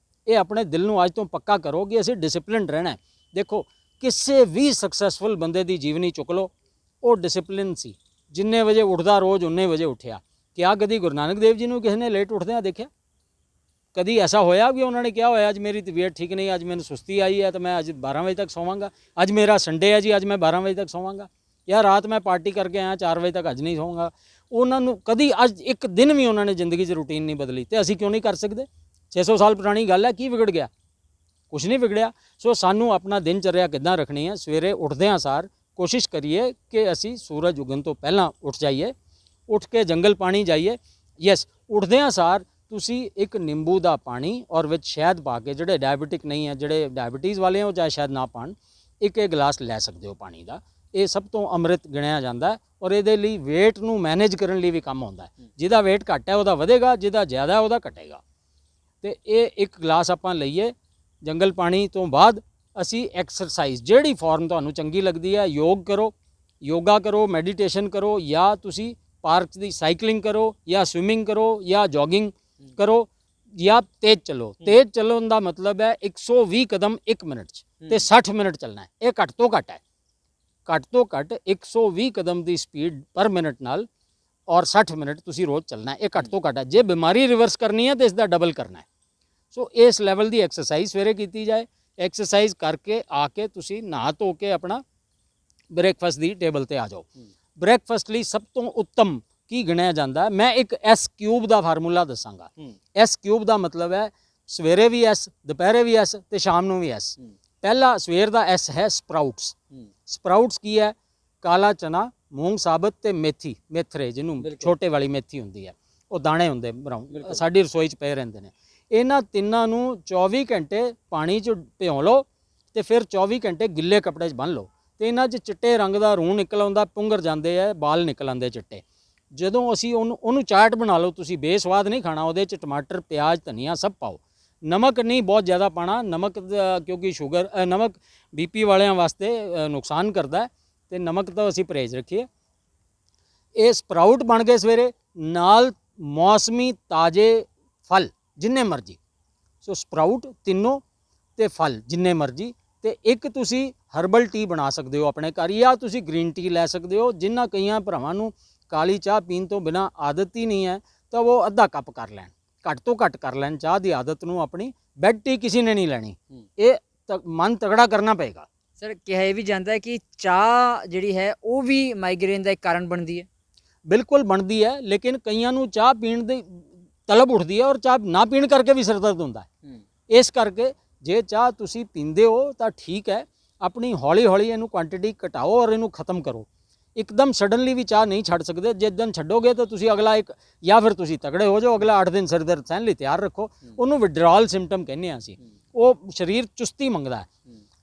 ਇਹ ਆਪਣੇ ਦਿਲ ਨੂੰ ਅੱਜ ਤੋਂ ਪੱਕਾ ਕਰੋ ਕਿ ਅਸੀਂ ਡਿਸਪਲਿਨਡ ਰਹਿਣਾ ਹੈ। ਦੇਖੋ ਕਿਸੇ ਵੀ ਸਕਸੈਸਫੁਲ ਬੰਦੇ ਦੀ ਜੀਵਨੀ ਚੁੱਕ ਲਓ, ਉਹ ਡਿਸਪਲਿਨ ਸੀ। ਜਿੰਨੇ ਵਜੇ ਉੱਠਦਾ ਰੋਜ਼ ਉਨੇ ਵਜੇ ਉੱਠਿਆ। ਕਿਆ ਕਦੀ ਗੁਰੂ ਨਾਨਕ ਦੇਵ ਜੀ ਨੂੰ ਕਿਸੇ ਨੇ ਲੇਟ ਉੱਠਦਿਆਂ ਦੇਖਿਆ? ਕਦੀ ਐਸਾ ਹੋਇਆ ਕਿ ਉਹਨਾਂ ਨੇ ਕਿਹਾ ਹੋਇਆ ਅੱਜ ਮੇਰੀ ਤਬੀਅਤ ਠੀਕ ਨਹੀਂ, ਅੱਜ ਮੈਨੂੰ ਸੁਸਤੀ ਆਈ ਹੈ ਤਾਂ ਮੈਂ ਅੱਜ 12 ਵਜੇ ਤੱਕ ਸੋਵਾਂਗਾ, ਅੱਜ ਮੇਰਾ ਸੰਡੇ ਹੈ ਜੀ, ਅੱਜ ਮੈਂ 12 ਵਜੇ ਤੱਕ ਸੋਵਾਂਗਾ, ਜਾਂ ਰਾਤ ਮੈਂ ਪਾਰਟੀ ਕਰਕੇ ਆਇਆ 4 ਵਜੇ ਤੱਕ ਅੱਜ ਨਹੀਂ ਸੋਵਾਂਗਾ? ਉਹਨਾਂ ਨੂੰ ਕਦੀ ਅੱਜ ਇੱਕ ਦਿਨ ਵੀ ਉਹਨਾਂ ਨੇ ਜ਼ਿੰਦਗੀ 'ਚ ਰੂਟੀਨ ਨਹੀਂ ਬਦਲੀ, ਤੇ ਅਸੀਂ ਕਿਉਂ ਨਹੀਂ ਕਰ ਸਕਦੇ? 600 ਸਾਲ ਪੁਰਾਣੀ ਗੱਲ ਹੈ, ਕੀ ਵਿਗੜ ਗਿਆ? ਕੁਛ ਨਹੀਂ ਵਿਗੜਿਆ। ਸੋ ਸਾਨੂੰ ਆਪਣਾ ਦਿਨ ਚਰਿਆ ਕਿੱਦਾਂ ਰੱਖਣੀ ਹੈ, ਸਵੇਰੇ ਉੱਠਦਿਆਂ ਸਾਰ ਕੋਸ਼ਿਸ਼ ਕਰੀਏ ਕਿ ਅਸੀਂ ਸੂਰਜ ਉਗਣ ਤੋਂ ਪਹਿਲਾਂ ਉੱਠ ਜਾਈਏ, ਉੱਠ ਕੇ ਜੰਗਲ ਪਾਣੀ ਜਾਈਏ। ਯੈਸ, ਉੱਠਦਿਆਂ ਸਾਰ ਤੁਸੀਂ ਇੱਕ ਨਿੰਬੂ ਦਾ ਪਾਣੀ ਔਰ ਵਿੱਚ ਸ਼ਹਿਦ ਪਾ ਕੇ, ਜਿਹੜੇ ਡਾਇਬੀਟਿਕ ਨਹੀਂ ਹੈ, ਜਿਹੜੇ ਡਾਇਬੀਟੀਜ਼ ਵਾਲੇ ਹੋ ਚਾਹੇ ਸ਼ਹਿਦ ਨਾ ਪਾਣ, ਇੱਕ ਗਲਾਸ ਲੈ ਸਕਦੇ ਹੋ ਪਾਣੀ ਦਾ। ਇਹ ਸਭ ਤੋਂ ਅੰਮ੍ਰਿਤ ਗਿਣਿਆ ਜਾਂਦਾ ਹੈ, ਔਰ ਇਹਦੇ ਲਈ ਵੇਟ ਨੂੰ ਮੈਨੇਜ ਕਰਨ ਲਈ ਵੀ ਕੰਮ ਆਉਂਦਾ ਹੈ। ਜਿਹਦਾ ਵੇਟ ਘੱਟ ਹੈ ਉਹਦਾ ਵਧੇਗਾ, ਜਿਹਦਾ ਜ਼ਿਆਦਾ ਉਹਦਾ ਘਟੇਗਾ। ਤੇ ਇਹ ਇੱਕ ਗਲਾਸ ਆਪਾਂ ਲਈਏ, ਜੰਗਲ ਪਾਣੀ ਤੋਂ ਬਾਅਦ ਅਸੀਂ ਐਕਸਰਸਾਈਜ਼ ਜਿਹੜੀ ਫਾਰਮ ਤੁਹਾਨੂੰ ਚੰਗੀ ਲੱਗਦੀ ਹੈ, ਯੋਗ ਕਰੋ, ਯੋਗਾ ਕਰੋ, ਮੈਡੀਟੇਸ਼ਨ ਕਰੋ, ਜਾਂ ਤੁਸੀਂ ਪਾਰਕ ਦੀ ਸਾਈਕਲਿੰਗ ਕਰੋ, ਜਾਂ ਸਵਿਮਿੰਗ ਕਰੋ, ਜਾਂ ਜੋਗਿੰਗ ਕਰੋ, ਜਾਂ ਤੇਜ਼ ਚੱਲੋ। ਤੇਜ਼ ਚੱਲਣ ਦਾ ਮਤਲਬ ਹੈ 120 ਕਦਮ 1 ਮਿੰਟ 'ਚ ਤੇ 60 ਮਿੰਟ ਚੱਲਣਾ ਹੈ। ਇਹ ਘੱਟ ਤੋਂ ਘੱਟ ਹੈ, ਘੱਟ ਤੋਂ ਘੱਟ 120 ਕਦਮ ਦੀ ਸਪੀਡ ਪਰ ਮਿੰਟ ਨਾਲ ਔਰ 60 ਮਿੰਟ ਤੁਸੀਂ ਰੋਜ਼ ਚੱਲਣਾ ਹੈ। ਇਹ ਘੱਟ ਤੋਂ ਘੱਟ ਹੈ। ਜੇ ਬਿਮਾਰੀ ਰਿਵਰਸ ਕਰਨੀ ਹੈ ਤਾਂ ਇਸ ਦਾ ਡਬਲ ਕਰਨਾ ਹੈ। ਸੋ ਇਸ ਲੈਵਲ ਦੀ ਐਕਸਰਸਾਈਜ਼ ਸਵੇਰੇ ਕੀਤੀ ਜਾਏ। ਐਕਸਰਸਾਈਜ਼ ਕਰਕੇ ਆ ਕੇ ਤੁਸੀਂ ਨਹਾ ਧੋ ਕੇ ਆਪਣਾ ਬ੍ਰੇਕਫਾਸਟ ਦੀ ਟੇਬਲ ਤੇ ਆ ਜਾਓ। ਬ੍ਰੇਕਫਾਸਟ ਲਈ ਸਭ ਤੋਂ ਉੱਤਮ ਕੀ ਗਿਣਿਆ ਜਾਂਦਾ ਹੈ, ਮੈਂ ਇੱਕ S³ ਦਾ ਫਾਰਮੂਲਾ ਦੱਸਾਂਗਾ। S³ ਦਾ ਮਤਲਬ ਹੈ ਸਵੇਰੇ ਵੀ S, ਦੁਪਹਿਰੇ ਵੀ S ਤੇ ਸ਼ਾਮ ਨੂੰ ਵੀ S। ਪਹਿਲਾ ਸਵੇਰ ਦਾ S ਹੈ ਸਪਰਾਊਟਸ। ਸਪਰਾਊਟਸ ਕੀ ਹੈ? ਕਾਲਾ ਚਨਾ, ਮੂੰਗ ਸਾਬਤ ਤੇ ਮੇਥੀ, ਮੇਥਰੇ ਜਿਹਨੂੰ ਛੋਟੇ ਵਾਲੀ ਮੇਥੀ ਹੁੰਦੀ ਹੈ, ਉਹ ਦਾਣੇ ਹੁੰਦੇ ਬਰਾਊਨ, ਸਾਡੀ ਰਸੋਈ 'ਚ ਪਏ ਰਹਿੰਦੇ ਨੇ। ਇਹਨਾਂ ਤਿੰਨਾਂ ਨੂੰ 24 ਘੰਟੇ ਪਾਣੀ 'ਚ ਭਿਉਂ ਲਓ ਤੇ ਫਿਰ 24 ਘੰਟੇ ਗਿੱਲੇ ਕੱਪੜੇ 'ਚ ਬੰਨ੍ਹ ਲਓ ਤੇ ਇਹਨਾਂ 'ਚ ਚਿੱਟੇ ਰੰਗ ਦਾ ਰੂਣ ਨਿਕਲ ਆਉਂਦਾ, ਪੁੰਗਰ ਜਾਂਦੇ ਆ, ਬਾਲ ਨਿਕਲ ਆਉਂਦੇ ਚਿੱਟੇ। ਜਦੋਂ ਅਸੀਂ ਉਹਨੂੰ ਚਾਟ ਬਣਾ ਲਓ ਤੁਸੀਂ, ਬੇਸਵਾਦ ਨਹੀਂ ਖਾਣਾ, ਉਹਦੇ 'ਚ ਟਮਾਟਰ, ਪਿਆਜ਼, ਧਨੀਆ ਸਭ ਪਾਓ। ਨਮਕ ਨਹੀਂ ਬਹੁਤ ਜ਼ਿਆਦਾ ਪਾਣਾ, ਨਮਕ ਕਿਉਂਕਿ ਨਮਕ BP ਵਾਲਿਆਂ ਵਾਸਤੇ ਨੁਕਸਾਨ ਕਰਦਾ ਤੇ ਨਮਕ ਤੋਂ ਅਸੀਂ ਪਰਹੇਜ਼ ਰੱਖੀਏ। ਇਹ ਸਪਰਾਊਟ ਬਣ ਗਏ ਸਵੇਰੇ, ਨਾਲ ਮੌਸਮੀ ਤਾਜ਼ੇ ਫਲ ਜਿੰਨੇ ਮਰਜ਼ੀ। ਸੋ ਸਪਰਾਊਟ ਤਿੰਨੋਂ ਤੇ ਫਲ ਜਿੰਨੇ ਮਰਜ਼ੀ, ਤੇ ਇੱਕ ਤੁਸੀਂ ਹਰਬਲ ਟੀ ਬਣਾ ਸਕਦੇ ਹੋ ਆਪਣੇ ਘਰ, ਜਾਂ ਤੁਸੀਂ ਗ੍ਰੀਨ ਟੀ ਲੈ ਸਕਦੇ ਹੋ। ਜਿਨ੍ਹਾਂ ਕਈਆਂ ਭਰਾਵਾਂ ਨੂੰ ਕਾਲੀ ਚਾਹ ਪੀਣ ਤੋਂ ਬਿਨਾਂ ਆਦਤ ਹੀ ਨਹੀਂ ਹੈ ਤਾਂ ਉਹ ਅੱਧਾ ਕੱਪ ਕਰ ਲੈਣ, ਘੱਟ ਤੋਂ ਘੱਟ ਕਰ ਲੈਣ ਚਾਹ ਦੀ ਆਦਤ ਨੂੰ ਆਪਣੀ। ਬੈੱਡ ਟੀ ਕਿਸੇ ਨੇ ਨਹੀਂ ਲੈਣੀ, ਇਹ ਮਨ ਤਗੜਾ ਕਰਨਾ ਪਏਗਾ। ਸਰ ਕਿਹਾ ਇਹ ਵੀ ਜਾਂਦਾ ਹੈ ਕਿ ਚਾਹ ਜਿਹੜੀ ਹੈ ਉਹ ਵੀ ਮਾਈਗ੍ਰੇਨ ਦਾ ਇੱਕ ਕਾਰਨ ਬਣਦੀ ਹੈ। ਬਿਲਕੁਲ ਬਣਦੀ ਹੈ, ਲੇਕਿਨ ਕਈਆਂ ਨੂੰ ਚਾਹ ਪੀਣ ਦੀ ਤਲਬ ਉੱਠਦੀ ਹੈ ਔਰ ਚਾਹ ਨਾ ਪੀਣ ਕਰਕੇ ਵੀ ਸਿਰ ਦਰਦ ਹੁੰਦਾ ਹੈ। ਇਸ ਕਰਕੇ ਜੇ ਚਾਹ ਤੁਸੀਂ ਪੀਂਦੇ ਹੋ ਤਾਂ ਠੀਕ ਹੈ, ਆਪਣੀ ਹੌਲੀ ਹੌਲੀ ਇਹਨੂੰ ਕੁਆਂਟੀਟੀ ਘਟਾਓ ਔਰ ਇਹਨੂੰ ਖਤਮ ਕਰੋ। ਇੱਕਦਮ ਸਡਨਲੀ ਵੀ ਚਾਹ ਨਹੀਂ ਛੱਡ ਸਕਦੇ। ਜਿਸ ਦਿਨ ਛੱਡੋਗੇ ਤਾਂ ਤੁਸੀਂ ਅਗਲਾ ਇੱਕ, ਜਾਂ ਫਿਰ ਤੁਸੀਂ ਤਗੜੇ ਹੋ ਜਾਓ, ਅਗਲਾ 8 ਦਿਨ ਸਿਰ ਦਰਦ ਸਹਿਣ ਲਈ ਤਿਆਰ ਰੱਖੋ। ਉਹਨੂੰ ਵਿਡਰਾਲ ਸਿੰਪਟਮ ਕਹਿੰਦੇ ਹਾਂ ਅਸੀਂ। ਉਹ ਸਰੀਰ ਚੁਸਤੀ ਮੰਗਦਾ ਹੈ।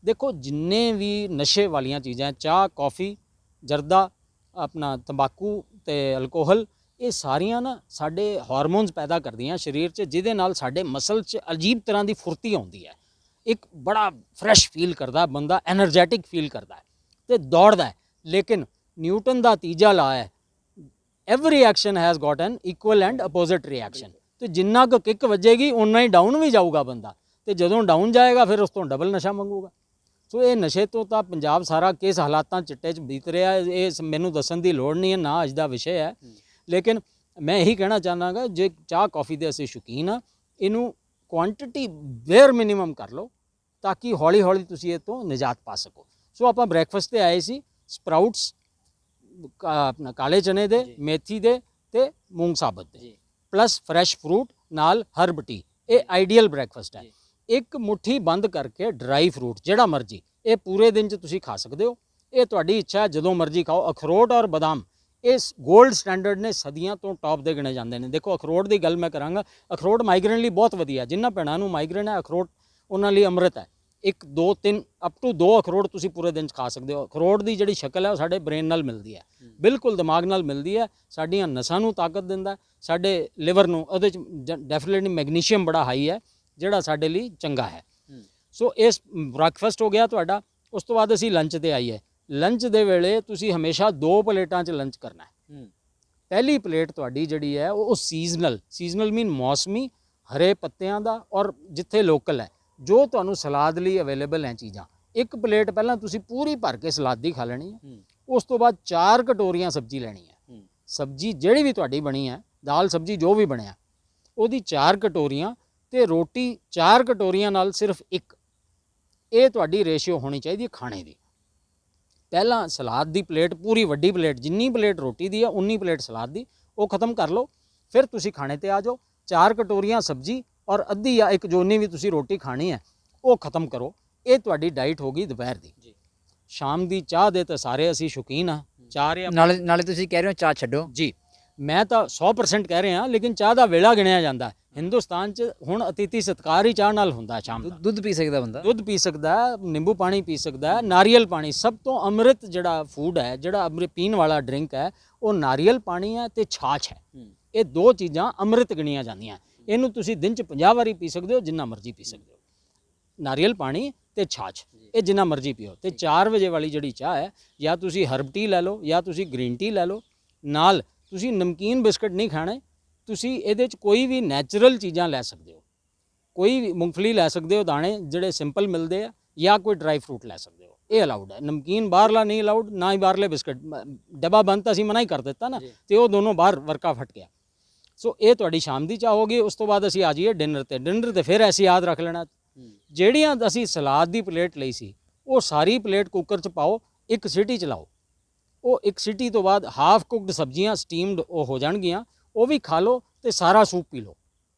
ਦੇਖੋ ਜਿੰਨੇ ਵੀ ਨਸ਼ੇ ਵਾਲੀਆਂ ਚੀਜ਼ਾਂ, ਚਾਹ, ਕੌਫੀ, ਜਰਦਾ, ਆਪਣਾ ਤੰਬਾਕੂ ਤੇ ਅਲਕੋਹਲ, ਇਹ ਸਾਰੀਆਂ ਨਾ ਸਾਡੇ ਹਾਰਮੋਨਸ ਪੈਦਾ ਕਰਦੀਆਂ ਸਰੀਰ 'ਚ, ਜਿਹਦੇ ਨਾਲ ਸਾਡੇ ਮਸਲ 'ਚ ਅਜੀਬ ਤਰ੍ਹਾਂ ਦੀ ਫੁਰਤੀ ਆਉਂਦੀ ਹੈ। ਇੱਕ ਬੜਾ ਫਰੈਸ਼ ਫੀਲ ਕਰਦਾ ਬੰਦਾ, ਐਨਰਜੈਟਿਕ ਫੀਲ ਕਰਦਾ ਹੈ ਤੇ ਦੌੜਦਾ ਹੈ। ਲੇਕਿਨ ਨਿਊਟਨ ਦਾ ਤੀਜਾ ਲਾ ਹੈ, every action has got an equal and opposite reaction. ਤੇ ਜਿੰਨਾ ਕੁ ਕਿੱਕ ਵੱਜੇਗੀ ਓਨਾ ਹੀ ਡਾਊਨ ਵੀ ਜਾਊਗਾ ਬੰਦਾ, ਤੇ ਜਦੋਂ ਡਾਊਨ ਜਾਏਗਾ ਫਿਰ ਉਸ ਤੋਂ ਡਬਲ ਨਸ਼ਾ ਮੰਗੂਗਾ। ਸੋ ਇਹ ਨਸ਼ੇ ਤੋਂ ਤਾਂ ਪੰਜਾਬ ਸਾਰਾ ਕਿਸ ਹਾਲਾਤਾਂ ਚਿੱਟੇ 'ਚ ਬੀਤ ਰਿਹਾ, ਇਹ ਮੈਨੂੰ ਦੱਸਣ ਦੀ ਲੋੜ ਨਹੀਂ ਹੈ, ਨਾ ਅੱਜ ਦਾ ਵਿਸ਼ੇ ਹੈ। ਲੇਕਿਨ ਮੈਂ ਇਹੀ ਕਹਿਣਾ ਚਾਹਾਂਗਾ, ਜੇ ਚਾਹ ਕੌਫੀ ਦੇ ਅਸੀਂ ਸ਼ੌਕੀਨ ਹਾਂ, ਇਹਨੂੰ ਕੁਆਂਟੀਟੀ ਵੇਅਰ ਮਿਨੀਮਮ ਕਰ ਲਓ ਤਾਂ ਕਿ ਹੌਲੀ ਹੌਲੀ ਤੁਸੀਂ ਇਹ ਤੋਂ ਨਿਜਾਤ ਪਾ ਸਕੋ। ਸੋ ਆਪਾਂ ਬ੍ਰੇਕਫਾਸਟ 'ਤੇ ਆਏ ਸੀ, ਸਪਰਾਊਟਸ ਆਪਣਾ ਕਾਲੇ ਚਨੇ ਦੇ, ਮੇਥੀ ਦੇ ਤੇ ਮੂੰਗ ਸਾਬਤ ਦੇ, ਪਲੱਸ ਫਰੈਸ਼ ਫਰੂਟ ਨਾਲ ਹਰਬ ਟੀ। ਇਹ ਆਈਡੀਅਲ ਬ੍ਰੇਕਫਾਸਟ ਹੈ। ਇੱਕ ਮੁੱਠੀ ਬੰਦ ਕਰਕੇ ਡਰਾਈ ਫਰੂਟ ਜਿਹੜਾ ਮਰਜ਼ੀ, ਇਹ ਪੂਰੇ ਦਿਨ 'ਚ ਤੁਸੀਂ ਖਾ ਸਕਦੇ ਹੋ। ਇਹ ਤੁਹਾਡੀ ਇੱਛਾ ਹੈ, ਜਦੋਂ ਮਰਜ਼ੀ ਖਾਓ। ਅਖਰੋਟ ਔਰ ਬਦਾਮ ਇਸ 골ਡ ਸਟੈਂਡਰਡ ਨੇ, ਸਦੀਆਂ ਤੋਂ ਟੌਪ ਦੇ ਗਿਣੇ ਜਾਂਦੇ ਨੇ। ਦੇਖੋ ਅਖਰੋਟ ਦੀ ਗੱਲ ਮੈਂ ਕਰਾਂਗਾ, ਅਖਰੋਟ ਮਾਈਗ੍ਰੇਨ ਲਈ ਬਹੁਤ ਵਧੀਆ। ਜਿਨ੍ਹਾਂ ਭੈਣਾਂ ਨੂੰ ਮਾਈਗ੍ਰੇਨ ਹੈ, ਅਖਰੋਟ ਉਹਨਾਂ ਲਈ ਅੰਮ੍ਰਿਤ ਹੈ। 1 2 3 ਅਪ ਟੂ 2 ਅਖਰੋਟ ਤੁਸੀਂ ਪੂਰੇ ਦਿਨ 'ਚ ਖਾ ਸਕਦੇ ਹੋ। ਅਖਰੋਟ ਦੀ ਜਿਹੜੀ ਸ਼ਕਲ ਹੈ ਉਹ ਸਾਡੇ ਬ੍ਰੇਨ ਨਾਲ ਮਿਲਦੀ ਹੈ, ਬਿਲਕੁਲ ਦਿਮਾਗ ਨਾਲ ਮਿਲਦੀ ਹੈ। ਸਾਡੀਆਂ ਨਸਾਂ ਨੂੰ ਤਾਕਤ ਦਿੰਦਾ, ਸਾਡੇ ਲਿਵਰ ਨੂੰ, ਉਹਦੇ 'ਚ ਡੈਫੀਨੇਟਲੀ ਮੈਗਨੀਸ਼ੀਅਮ ਬੜਾ ਹਾਈ ਹੈ ਜਿਹੜਾ ਸਾਡੇ ਲਈ ਚੰਗਾ ਹੈ। ਸੋ ਇਸ ਬ੍ਰੇਕਫਾਸਟ ਹੋ ਗਿਆ ਤੁਹਾਡਾ। ਉਸ ਤੋਂ ਬਾਅਦ ਅਸੀਂ ਲੰਚ 'ਤੇ ਆਈਏ। ਲੰਚ ਦੇ ਵੇਲੇ ਤੁਸੀਂ ਹਮੇਸ਼ਾ 2 ਪਲੇਟਾਂ 'ਚ ਲੰਚ ਕਰਨਾ ਹੈ। ਪਹਿਲੀ ਪਲੇਟ ਤੁਹਾਡੀ ਜਿਹੜੀ ਹੈ ਉਹ ਸੀਜ਼ਨਲ ਮੀਨ ਮੌਸਮੀ, ਹਰੇ ਪੱਤਿਆਂ ਦਾ, ਔਰ ਜਿੱਥੇ ਲੋਕਲ ਹੈ, ਜੋ ਤੁਹਾਨੂੰ ਸਲਾਦ ਲਈ ਅਵੇਲੇਬਲ ਹੈ ਚੀਜ਼ਾਂ। ਇੱਕ ਪਲੇਟ ਪਹਿਲਾਂ ਤੁਸੀਂ ਪੂਰੀ ਭਰ ਕੇ ਸਲਾਦ ਦੀ ਖਾ ਲੈਣੀ ਹੈ। ਉਸ ਤੋਂ ਬਾਅਦ 4 ਕਟੋਰੀਆਂ ਸਬਜ਼ੀ ਲੈਣੀ ਹੈ। ਸਬਜ਼ੀ ਜਿਹੜੀ ਵੀ ਤੁਹਾਡੀ ਬਣੀ ਹੈ, ਦਾਲ ਸਬਜ਼ੀ ਜੋ ਵੀ ਬਣਿਆ, ਉਹਦੀ 4 ਕਟੋਰੀਆਂ ਤੇ ਰੋਟੀ 4 ਕਟੋਰੀਆਂ ਨਾਲ ਸਿਰਫ 1। ਇਹ ਤੁਹਾਡੀ ਰੇਸ਼ੀਓ ਹੋਣੀ ਚਾਹੀਦੀ ਹੈ ਖਾਣੇ ਦੀ। ਪਹਿਲਾਂ ਸਲਾਦ ਦੀ ਪਲੇਟ, ਪੂਰੀ ਵੱਡੀ ਪਲੇਟ, ਜਿੰਨੀ ਪਲੇਟ ਰੋਟੀ ਦੀ ਹੈ ਉਨੀ ਪਲੇਟ ਸਲਾਦ ਦੀ, ਉਹ ਖਤਮ ਕਰ ਲਓ। ਫਿਰ ਤੁਸੀਂ ਖਾਣੇ ਤੇ ਆ ਜਾਓ। 4 ਕਟੋਰੀਆਂ ਸਬਜ਼ੀ ਔਰ ਅੱਧੀ ਜਾਂ 1 ਜੋਨੀ ਵੀ ਤੁਸੀਂ ਰੋਟੀ ਖਾਣੀ ਹੈ, ਉਹ ਖਤਮ ਕਰੋ। ਇਹ ਤੁਹਾਡੀ ਡਾਈਟ ਹੋ ਗਈ ਦੁਪਹਿਰ ਦੀ। ਸ਼ਾਮ ਦੀ ਚਾਹ ਦੇ ਤਾਂ ਸਾਰੇ ਅਸੀਂ ਸ਼ੌਕੀਨ ਹਾਂ। ਨਾਲੇ ਤੁਸੀਂ ਕਹਿ ਰਹੇ ਹੋ ਚਾਹ ਛੱਡੋ। ਜੀ, ਮੈਂ ਤਾਂ 100% ਕਹਿ ਰਿਹਾ, ਲੇਕਿਨ ਚਾਹ ਦਾ ਵੇਲਾ ਗਿਣਿਆ ਜਾਂਦਾ। ਹਿੰਦੁਸਤਾਨ 'ਚ ਹੁਣ ਅਤਿਥੀ ਸਤਿਕਾਰ ਹੀ ਚਾਹ ਨਾਲ ਹੁੰਦਾ। ਸ਼ਾਮ ਦਾ ਦੁੱਧ ਪੀ ਸਕਦਾ ਬੰਦਾ, ਦੁੱਧ ਪੀ ਸਕਦਾ, ਨਿੰਬੂ ਪਾਣੀ ਪੀ ਸਕਦਾ, ਨਾਰੀਅਲ ਪਾਣੀ। ਸਭ ਤੋਂ ਅੰਮ੍ਰਿਤ ਜਿਹੜਾ ਫੂਡ ਹੈ, ਜਿਹੜਾ ਅੰਮ੍ਰਿਤ ਪੀਣ ਵਾਲਾ ਡਰਿੰਕ ਹੈ, ਉਹ ਨਾਰੀਅਲ ਪਾਣੀ ਹੈ ਤੇ ਛਾਛ ਹੈ। ਇਹ 2 ਚੀਜ਼ਾਂ ਅੰਮ੍ਰਿਤ ਗਿਣੀਆਂ ਜਾਂਦੀਆਂ। ਇਹਨੂੰ ਤੁਸੀਂ ਦਿਨ 'ਚ 50 ਵਾਰੀ ਪੀ ਸਕਦੇ ਹੋ, ਜਿੰਨਾ ਮਰਜ਼ੀ ਪੀ ਸਕਦੇ ਹੋ। ਨਾਰੀਅਲ ਪਾਣੀ ਤੇ ਛਾਛ, ਇਹ ਜਿੰਨਾ ਮਰਜ਼ੀ ਪੀਓ। ਤੇ 4 ਵਜੇ ਵਾਲੀ ਜਿਹੜੀ ਚਾਹ ਹੈ, ਜਾਂ ਤੁਸੀਂ ਹਰਬ ਟੀ ਲੈ ਲਓ ਜਾਂ ਤੁਸੀਂ ਗ੍ਰੀਨ ਟੀ ਲੈ ਲਓ, ਨਾਲ ਤੁਸੀਂ ਨਮਕੀਨ ਬਿਸਕਟ ਨਹੀਂ ਖਾਣੇ, ਤੁਸੀਂ ਇਹਦੇ 'ਚ ਕੋਈ ਵੀ ਨੈਚੁਰਲ ਚੀਜ਼ਾਂ ਲੈ ਸਕਦੇ ਹੋ, ਕੋਈ ਵੀ ਮੂੰਗਫਲੀ ਲੈ ਸਕਦੇ ਹੋ ਦਾਣੇ ਜਿਹੜੇ ਸਿੰਪਲ ਮਿਲਦੇ ਆ, ਜਾਂ ਕੋਈ ਡਰਾਈ ਫਰੂਟ ਲੈ ਸਕਦੇ ਹੋ, ਇਹ ਅਲਾਉਡ ਹੈ। ਨਮਕੀਨ ਬਾਹਰਲਾ ਨਹੀਂ ਅਲਾਉਡ, ਨਾ ਹੀ ਬਾਹਰਲੇ ਬਿਸਕਟ, ਡੱਬਾ ਬੰਦ ਤਾਂ ਅਸੀਂ ਮਨਾ ਹੀ ਕਰ ਦਿੱਤਾ ਨਾ, ਤੇ ਉਹ ਦੋਨੋਂ ਬਾਹਰ ਵਰਕਾ ਫਟ ਗਿਆ। ਸੋ ਇਹ ਤੁਹਾਡੀ ਸ਼ਾਮ ਦੀ ਚਾਹ ਹੋ ਗਈ। ਉਸ ਤੋਂ ਬਾਅਦ ਅਸੀਂ ਆ ਜਾਈਏ ਡਿਨਰ ਤੇ। ਡਿਨਰ ਤੇ ਫਿਰ ਐਸੀ ਯਾਦ ਰੱਖ ਲੈਣਾ, ਜਿਹੜੀਆਂ ਅਸੀਂ ਸਲਾਦ ਦੀ ਪਲੇਟ ਲਈ ਸੀ, ਉਹ ਸਾਰੀ ਪਲੇਟ ਕੁੱਕਰ 'ਚ ਪਾਓ, 1 ਸੀਟੀ ਚਲਾਓ। ਉਹ 1 ਸੀਟੀ ਤੋਂ ਬਾਅਦ ਹਾਫ ਕੁਕਡ ਸਬਜ਼ੀਆਂ ਸਟੀਮਡ ਉਹ ਹੋ ਜਾਣਗੀਆਂ, ਉਹ ਵੀ ਖਾ ਲਓ ਤੇ ਸਾਰਾ ਸੂਪ ਪੀ ਲਓ।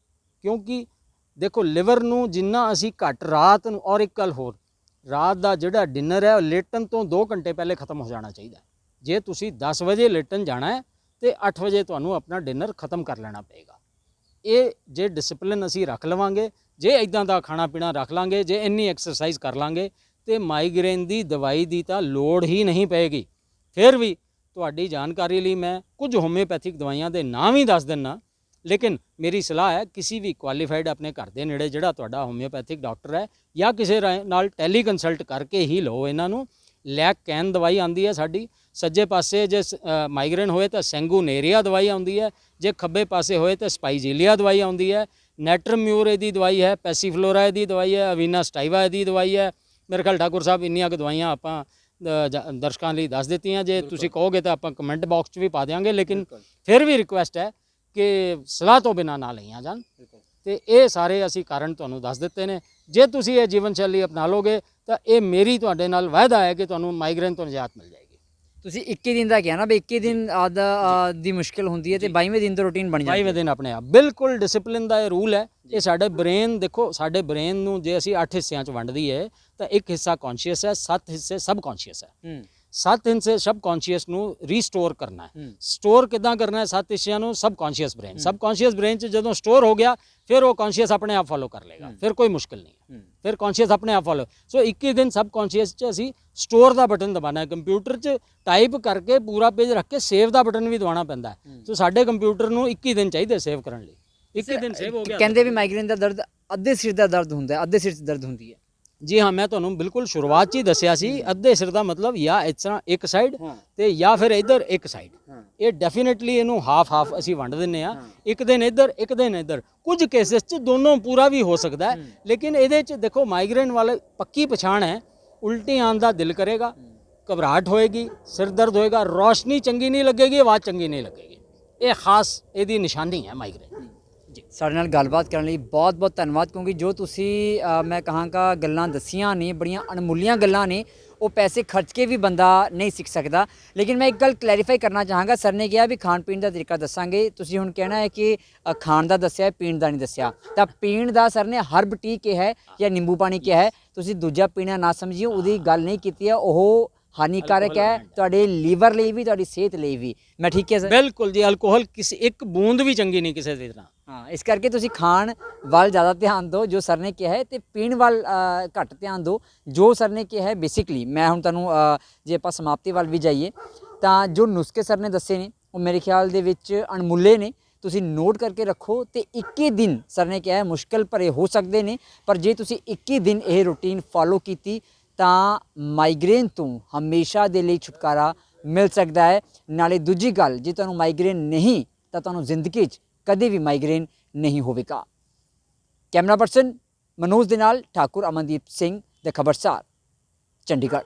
ਕਿਉਂਕਿ ਦੇਖੋ ਲਿਵਰ ਨੂੰ ਜਿੰਨਾ ਅਸੀਂ ਘੱਟ ਰਾਤ ਨੂੰ, ਔਰ ਇੱਕ ਗੱਲ ਹੋਰ, ਰਾਤ ਦਾ ਜਿਹੜਾ ਡਿਨਰ ਹੈ ਉਹ ਲੇਟਣ ਤੋਂ 2 ਘੰਟੇ ਪਹਿਲੇ ਖਤਮ ਹੋ ਜਾਣਾ ਚਾਹੀਦਾ। ਜੇ ਤੁਸੀਂ 10 ਵਜੇ ਲੇਟਣ ਜਾਣਾ ਹੈ ਤੇ 8 ਵਜੇ ਤੁਹਾਨੂੰ ਆਪਣਾ ਡਿਨਰ ਖਤਮ ਕਰ ਲੈਣਾ ਪਏਗਾ। ਇਹ ਜੇ ਡਿਸਪਲਿਨ ਅਸੀਂ ਰੱਖ ਲਵਾਂਗੇ, ਜੇ ਇਦਾਂ ਦਾ ਖਾਣਾ ਪੀਣਾ ਰੱਖ ਲਾਂਗੇ, ਜੇ ਇੰਨੀ ਐਕਸਰਸਾਈਜ਼ ਕਰ ਲਾਂਗੇ, ਤੇ ਮਾਈਗ੍ਰੇਨ ਦੀ ਦਵਾਈ ਦੀ ਤਾਂ ਲੋੜ ਹੀ ਨਹੀਂ ਪਏਗੀ। ਫਿਰ ਵੀ ਤੁਹਾਡੀ ਜਾਣਕਾਰੀ ਲਈ ਮੈਂ ਕੁਝ ਹੋਮਿਓਪੈਥਿਕ ਦਵਾਈਆਂ ਦੇ ਨਾਮ ਹੀ ਦੱਸ ਦਿੰਨਾ, ਲੇਕਿਨ ਮੇਰੀ ਸਲਾਹ ਹੈ ਕਿਸੇ ਵੀ ਕੁਆਲੀਫਾਈਡ ਆਪਣੇ ਘਰ ਦੇ ਨੇੜੇ ਜਿਹੜਾ ਤੁਹਾਡਾ ਹੋਮਿਓਪੈਥਿਕ ਡਾਕਟਰ ਹੈ, ਜਾਂ ਕਿਸੇ ਨਾਲ ਟੈਲੀ ਕੰਸਲਟ ਕਰਕੇ ਹੀ ਲਓ ਇਹਨਾਂ ਨੂੰ। ਲੈਕ ਕੈਨ ਦਵਾਈ ਆਉਂਦੀ ਹੈ ਸਾਡੀ ਸੱਜੇ ਪਾਸੇ, ਜੇ ਮਾਈਗ੍ਰੇਨ ਹੋਏ ਤਾਂ ਸੈਂਗੂਨੇਰੀਆ ਦਵਾਈ ਆਉਂਦੀ ਹੈ, ਜੇ ਖੱਬੇ ਪਾਸੇ ਹੋਏ ਤਾਂ ਸਪਾਈਜ਼ੀਲੀਆ ਦਵਾਈ ਆਉਂਦੀ ਹੈ, ਨੈਟਰਮਿਊਰ ਇਹਦੀ ਦਵਾਈ ਹੈ, ਪੈਸੀਫਲੋਰਾ ਇਹਦੀ ਦਵਾਈ ਹੈ, ਅਵੀਨਾ ਸਟਾਈਵਾ ਇਹਦੀ ਦਵਾਈ ਹੈ। ਮੇਰੇ ਖਿਆਲ ਠਾਕੁਰ ਸਾਹਿਬ ਇੰਨੀਆਂ ਕੁ ਦਵਾਈਆਂ ਆਪਾਂ ਦਰਸ਼ਕਾਂ ਲਈ ਦੱਸ ਦਿੱਤੀਆਂ। ਜੇ ਤੁਸੀਂ ਕਹੋਗੇ ਤਾਂ ਆਪਾਂ ਕਮੈਂਟ ਬਾਕਸ 'ਚ ਵੀ ਪਾ ਦਿਆਂਗੇ, ਲੇਕਿਨ ਫਿਰ ਵੀ ਰਿਕੁਐਸਟ ਹੈ ਕਿ ਸਲਾਹ ਤੋਂ ਬਿਨਾਂ ਨਾ ਲਈਆਂ ਜਾਣ। ਤੇ ਇਹ ਸਾਰੇ ਅਸੀਂ ਕਾਰਨ ਤੁਹਾਨੂੰ ਦੱਸ ਦਿੱਤੇ ਨੇ। ਜੇ ਤੁਸੀਂ ਇਹ ਜੀਵਨ ਸ਼ੈਲੀ ਅਪਣਾ ਲਓਗੇ ਤਾਂ ਇਹ ਮੇਰੀ ਤੁਹਾਡੇ ਨਾਲ ਵਾਅਦਾ ਹੈ ਕਿ ਤੁਹਾਨੂੰ ਮਾਈਗ੍ਰੇਨ ਤੋਂ ਨਿਜਾਤ ਮਿਲ ਜਾਏਗੀ। ਤੁਸੀਂ 21 ਦਿਨ ਦਾ ਕਿਹਾ ਨਾ, ਵੀ 21 ਦਿਨ ਦੀ ਮੁਸ਼ਕਿਲ ਹੁੰਦੀ ਹੈ ਤੇ 22ਵੇਂ ਦਿਨ ਤੋਂ ਰੂਟੀਨ ਬਣ ਜਾਂਦੀ ਹੈ। 22ਵੇਂ ਦਿਨ ਆਪਣੇ ਆਪ ਬਿਲਕੁਲ ਡਿਸਪਲਿਨ ਦਾ ਇਹ ਰੂਲ ਹੈ। ਇਹ ਸਾਡੇ ਬ੍ਰੇਨ, ਦੇਖੋ ਸਾਡੇ ਬ੍ਰੇਨ ਨੂੰ ਜੇ ਅਸੀਂ 8 ਹਿੱਸਿਆਂ 'ਚ ਵੰਡ ਦਈਏ ਤਾਂ ਇੱਕ ਹਿੱਸਾ ਕੌਨਸ਼ੀਅਸ ਹੈ, 7 ਹਿੱਸੇ ਸਬ ਕੌਨਸ਼ੀਅਸ ਹੈ। 7 ਹਿੱਸੇ ਸਬ ਕੌਨਸ਼ੀਅਸ ਨੂੰ ਰੀਸਟੋਰ ਕਰਨਾ ਹੈ। ਸਟੋਰ ਕਿੱਦਾਂ ਕਰਨਾ ਹੈ 7 ਹਿੱਸਿਆਂ ਨੂੰ? ਸਬ ਕੌਨਸ਼ੀਅਸ ਬ੍ਰੇਨ, ਸਬ ਕੌਨਸ਼ੀਅਸ ਬ੍ਰੇਨ 'ਚ ਜਦੋਂ ਸਟੋਰ ਹੋ ਗਿਆ ਫਿਰ ਉਹ ਕੌਨਸ਼ੀਅਸ ਆਪਣੇ ਆਪ ਫੋਲੋ ਕਰ ਲੇਗਾ, ਫਿਰ ਕੋਈ ਮੁਸ਼ਕਿਲ ਨਹੀਂ ਹੈ, ਫਿਰ ਕੌਨਸ਼ੀਅਸ ਆਪਣੇ ਆਪ ਫੋਲੋ। ਸੋ 21 ਦਿਨ ਸਬ ਕੌਨਸ਼ੀਅਸ 'ਚ ਅਸੀਂ ਸਟੋਰ ਦਾ ਬਟਨ ਦਬਾਉਣਾ ਹੈ। ਕੰਪਿਊਟਰ 'ਚ ਟਾਈਪ ਕਰਕੇ ਪੂਰਾ ਪੇਜ ਰੱਖ ਕੇ ਸੇਵ ਦਾ ਬਟਨ ਵੀ ਦਬਾਉਣਾ ਪੈਂਦਾ ਹੈ। ਸੋ ਸਾਡੇ ਕੰਪਿਊਟਰ ਨੂੰ 21 ਦਿਨ ਚਾਹੀਦੇ ਸੇਵ ਕਰਨ ਲਈ। 21 ਦਿਨ ਸੇਵ ਹੋ ਗਿਆ। ਕਹਿੰਦੇ ਵੀ ਮਾਈਗ੍ਰੇਨ ਦਾ ਦਰਦ ਅੱਧੇ ਸਿਰ ਦਾ ਦਰਦ ਹੁੰਦਾ ਹੈ, ਅੱਧੇ ਸਿਰ 'ਚ ਦਰਦ ਹੁੰਦੀ ਹੈ। ਜੀ ਹਾਂ, ਮੈਂ ਤੁਹਾਨੂੰ ਬਿਲਕੁਲ ਸ਼ੁਰੂਆਤ 'ਚ ਹੀ ਦੱਸਿਆ ਸੀ, ਅੱਧੇ ਸਿਰ ਦਾ ਮਤਲਬ ਜਾਂ ਇਸ ਤਰ੍ਹਾਂ ਇੱਕ ਸਾਈਡ ਤੇ ਜਾਂ ਫਿਰ ਇੱਧਰ ਇੱਕ ਸਾਈਡ। ਇਹ ਡੈਫੀਨੇਟਲੀ ਇਹਨੂੰ ਹਾਫ ਅਸੀਂ ਵੰਡ ਦਿੰਨੇ ਆ, ਇੱਕ ਦਿਨ ਇੱਧਰ ਇੱਕ ਦਿਨ ਇੱਧਰ। ਕੁਝ ਕੇਸਿਸ 'ਚ ਦੋਨੋਂ ਪੂਰਾ ਵੀ ਹੋ ਸਕਦਾ ਹੈ, ਲੇਕਿਨ ਇਹਦੇ 'ਚ ਦੇਖੋ ਮਾਈਗ੍ਰੇਨ ਵਾਲੇ ਪੱਕੀ ਪਛਾਣ ਹੈ, ਉਲਟੀ ਆਉਣ ਦਾ ਦਿਲ ਕਰੇਗਾ, ਘਬਰਾਹਟ ਹੋਏਗੀ, ਸਿਰ ਦਰਦ ਹੋਏਗਾ, ਰੌਸ਼ਨੀ ਚੰਗੀ ਨਹੀਂ ਲੱਗੇਗੀ, ਆਵਾਜ਼ ਚੰਗੀ ਨਹੀਂ ਲੱਗੇਗੀ। ਇਹ ਖਾਸ ਇਹਦੀ ਨਿਸ਼ਾਨੀ ਹੈ ਮਾਈਗ੍ਰੇਨ। ਸਾਡੇ ਨਾਲ ਗੱਲਬਾਤ ਕਰਨ ਲਈ ਬਹੁਤ ਬਹੁਤ ਧੰਨਵਾਦ, ਕਿਉਂਕਿ ਜੋ ਤੁਸੀਂ ਮੈਂ ਕਹਾਂਗਾ ਗੱਲਾਂ ਦੱਸੀਆਂ ਨੇ, ਬੜੀਆਂ ਅਣਮੁੱਲੀਆਂ ਗੱਲਾਂ ਨੇ, ਉਹ ਪੈਸੇ ਖਰਚ ਕੇ ਵੀ ਬੰਦਾ ਨਹੀਂ ਸਿੱਖ ਸਕਦਾ। ਲੇਕਿਨ ਮੈਂ ਇੱਕ ਗੱਲ ਕਲੈਰੀਫਾਈ ਕਰਨਾ ਚਾਹਾਂਗਾ, ਸਰ ਨੇ ਕਿਹਾ ਵੀ ਖਾਣ ਪੀਣ ਦਾ ਤਰੀਕਾ ਦੱਸਾਂਗੇ, ਤੁਸੀਂ ਹੁਣ ਕਹਿਣਾ ਹੈ ਕਿ ਖਾਣ ਦਾ ਦੱਸਿਆ, ਪੀਣ ਦਾ ਨਹੀਂ ਦੱਸਿਆ। ਤਾਂ ਪੀਣ ਦਾ ਸਰ ਨੇ ਹਰਬ ਟੀ ਕਿਹਾ ਹੈ ਜਾਂ ਨਿੰਬੂ ਪਾਣੀ ਕਿਹਾ ਹੈ, ਤੁਸੀਂ ਦੂਜਾ ਪੀਣਾ ਨਾ ਸਮਝਿਓ, ਉਹਦੀ ਗੱਲ ਨਹੀਂ ਕੀਤੀ ਹੈ, ਉਹ ਹਾਨੀਕਾਰਕ ਹੈ ਤੁਹਾਡੇ ਲੀਵਰ ਲਈ ਵੀ, ਤੁਹਾਡੀ ਸਿਹਤ ਲਈ ਵੀ। ਮੈਂ ਠੀਕ ਹੈ ਸਰ? ਬਿਲਕੁਲ ਜੀ, ਅਲਕੋਹਲ ਕਿਸੇ ਇੱਕ ਬੂੰਦ ਵੀ ਚੰਗੀ ਨਹੀਂ ਕਿਸੇ ਦੀ ਤਰ੍ਹਾਂ। ਹਾਂ, ਇਸ ਕਰਕੇ ਤੁਸੀਂ ਖਾਣ ਵੱਲ ਜ਼ਿਆਦਾ ਧਿਆਨ ਦਿਓ ਜੋ ਸਰ ਨੇ ਕਿਹਾ ਹੈ, ਤੇ ਪੀਣ ਵੱਲ ਘੱਟ ਧਿਆਨ ਦਿਓ ਜੋ ਸਰ ਨੇ ਕਿਹਾ ਹੈ। ਬੇਸਿਕਲੀ ਮੈਂ ਹੁਣ ਤੁਹਾਨੂੰ ਜੇ ਆਪਾਂ ਸਮਾਪਤੀ ਵੱਲ ਵੀ ਜਾਈਏ ਤਾਂ ਜੋ ਨੁਸਖੇ ਸਰ ਨੇ ਦੱਸੇ ਨੇ ਉਹ ਮੇਰੇ ਖਿਆਲ ਦੇ ਵਿੱਚ ਅਣਮੁੱਲੇ ਨੇ, ਤੁਸੀਂ ਨੋਟ ਕਰਕੇ ਰੱਖੋ। ਤੇ 21 ਦਿਨ ਸਰ ਨੇ ਕਿਹਾ ਹੈ ਮੁਸ਼ਕਿਲ ਭਰੇ ਹੋ ਸਕਦੇ ਨੇ, ਪਰ ਜੇ ਤੁਸੀਂ 21 ਦਿਨ ਇਹ ਰੂਟੀਨ ਫੋਲੋ ਕੀਤੀ ਤਾਂ ਮਾਈਗ੍ਰੇਨ ਤੋਂ ਹਮੇਸ਼ਾ ਦੇ ਲਈ ਛੁਟਕਾਰਾ ਮਿਲ ਸਕਦਾ ਹੈ। ਨਾਲੇ ਦੂਜੀ ਗੱਲ, ਜੇ ਤੁਹਾਨੂੰ ਮਾਈਗ੍ਰੇਨ ਨਹੀਂ ਤਾਂ ਤੁਹਾਨੂੰ ਜ਼ਿੰਦਗੀ 'ਚ ਕਦੇ ਵੀ ਮਾਈਗ੍ਰੇਨ ਨਹੀਂ ਹੋਵੇਗਾ। ਕੈਮਰਾ ਪਰਸਨ ਮਨੋਜ ਦੇ ਨਾਲ ਠਾਕੁਰ ਅਮਨਦੀਪ ਸਿੰਘ, ਦ ਖਬਰਸਾਰ, ਚੰਡੀਗੜ੍ਹ।